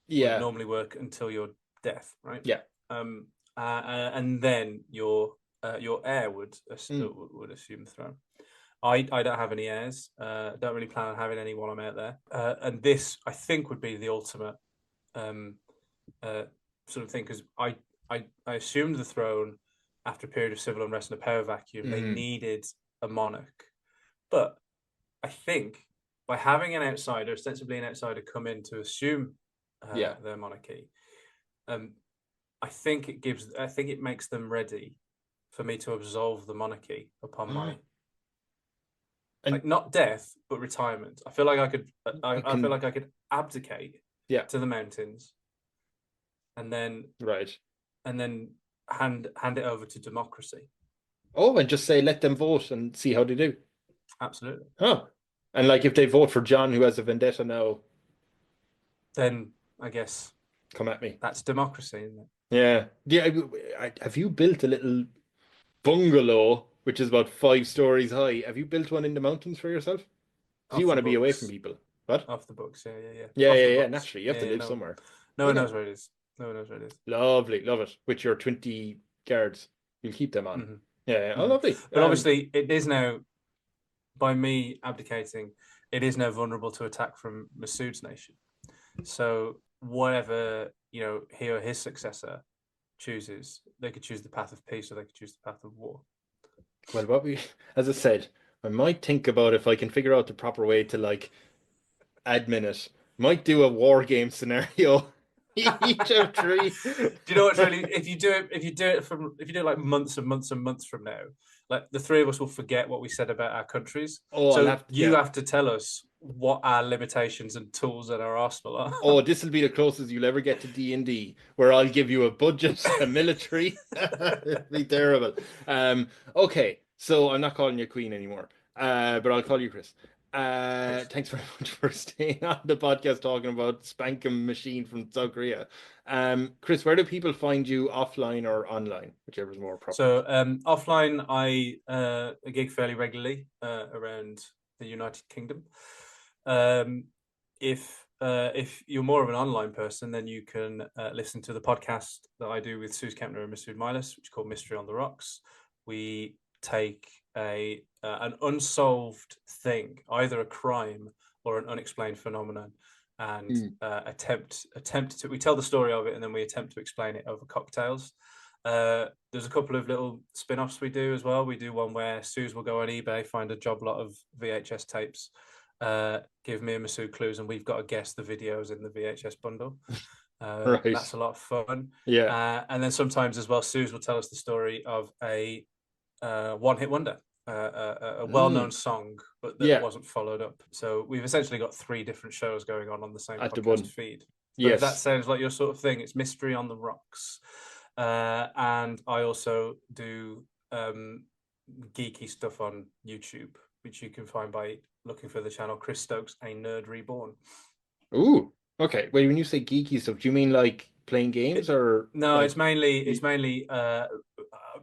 would normally work until your death, right? Yeah. And then your heir would assume the throne. I don't have any heirs. Don't really plan on having any while I'm out there. And this, I think, would be the ultimate sort of thing, because I assumed the throne after a period of civil unrest and a power vacuum. They needed a monarch, but I think by having an outsider, ostensibly an outsider, come in to assume their monarchy, I think it makes them ready for me to absolve the monarchy upon my not death but retirement. I feel like I could abdicate to the mountains, and then hand it over to democracy. Oh, and just say let them vote and see how they do. Absolutely. Huh. And like if they vote for John, who has a vendetta now, then I guess Come at me. That's democracy, isn't it? Yeah. Have you built a little bungalow, which is about 5 stories high? Have you built one in the mountains for yourself? Because you Off the want to be away from books. people. What? Off the books. Yeah. Yeah, Off yeah, the yeah. books. Naturally, you have to live No one, somewhere. no one Okay. knows where it is. No one knows where it is. Lovely, love it. With your 20 guards, you'll keep them on. Mm-hmm. Yeah, yeah. Oh, Mm-hmm. lovely. But obviously, it is now, by me abdicating, it is now vulnerable to attack from Masud's nation. So whatever, he or his successor chooses, they could choose the path of peace or they could choose the path of war. Well, as I said, I might think about if I can figure out the proper way to admin it. Might do a war game scenario. Each of 3. Do you know what's really? If you do it like months and months and months from now, like the 3 of us will forget what we said about our countries. Oh, so you have to tell us what our limitations and tools in our arsenal are. Oh, this will be the closest you'll ever get to D&D, where I'll give you a budget, a military. It'd be terrible. Okay, so I'm not calling you Queen anymore, but I'll call you Chris. Thanks very much for staying on the podcast talking about Spanking machine from South Korea. Chris, where do people find you offline or online, whichever is more proper? So offline, I gig fairly regularly around the United Kingdom. If you're more of an online person, then you can listen to the podcast that I do with Sooz, Kempner and Masud Milas, which is called Mystery on the Rocks. We take an unsolved thing, either a crime or an unexplained phenomenon, and attempt to. We tell the story of it, and then we attempt to explain it over cocktails. There's a couple of little spin-offs we do as well. We do one where Sooz will go on eBay, find a job lot of VHS tapes, give me and Masud clues, and we've got to guess the videos in the VHS bundle. Right. That's a lot of fun. Yeah. And then sometimes as well, Sooz will tell us the story of a one-hit wonder, a well-known song, but that wasn't followed up. So we've essentially got 3 different shows going on the same podcast feed. But if that sounds like your sort of thing, it's Mystery on the Rocks. And I also do geeky stuff on YouTube, which you can find by looking for the channel Chris Stokes, A Nerd Reborn. Ooh, okay. Wait, when you say geeky stuff, do you mean like playing games or? No, it's mainly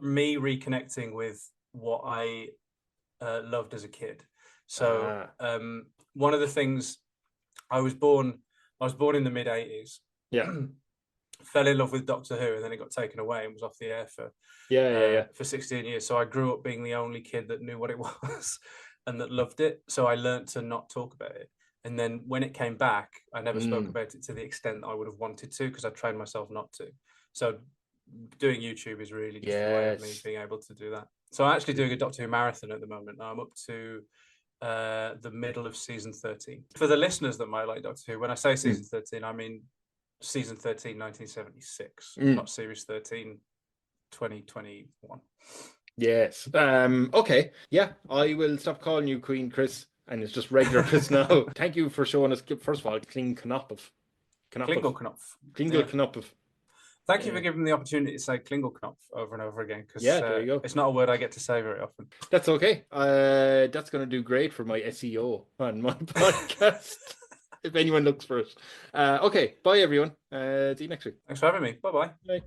me reconnecting with what I loved as a kid. So one of the things, I was born in the mid-80s. Yeah. Fell in love with Doctor Who, and then it got taken away and was off the air for for 16 years. So I grew up being the only kid that knew what it was and that loved it. So I learned to not talk about it. And then when it came back, I never spoke about it to the extent that I would have wanted to, because I trained myself not to. So doing YouTube is really just a way of me being able to do that. So I'm actually doing a Doctor Who marathon at the moment. I'm up to the middle of season 13. For the listeners that might like Doctor Who, when I say season 13, I mean season 13, 1976, not series 13, 2021. Yes. Okay. Yeah, I will stop calling you Queen Chris, and it's just regular Chris now. Thank you for showing us, first of all, Klingelknopf. Klingelknopf. Thank you for giving me the opportunity to say Klingelknopf over and over again, because there you go. It's not a word I get to say very often. That's okay. That's going to do great for my SEO on my podcast, if anyone looks for it. Okay, bye everyone. See you next week. Thanks for having me. Bye-bye. Bye.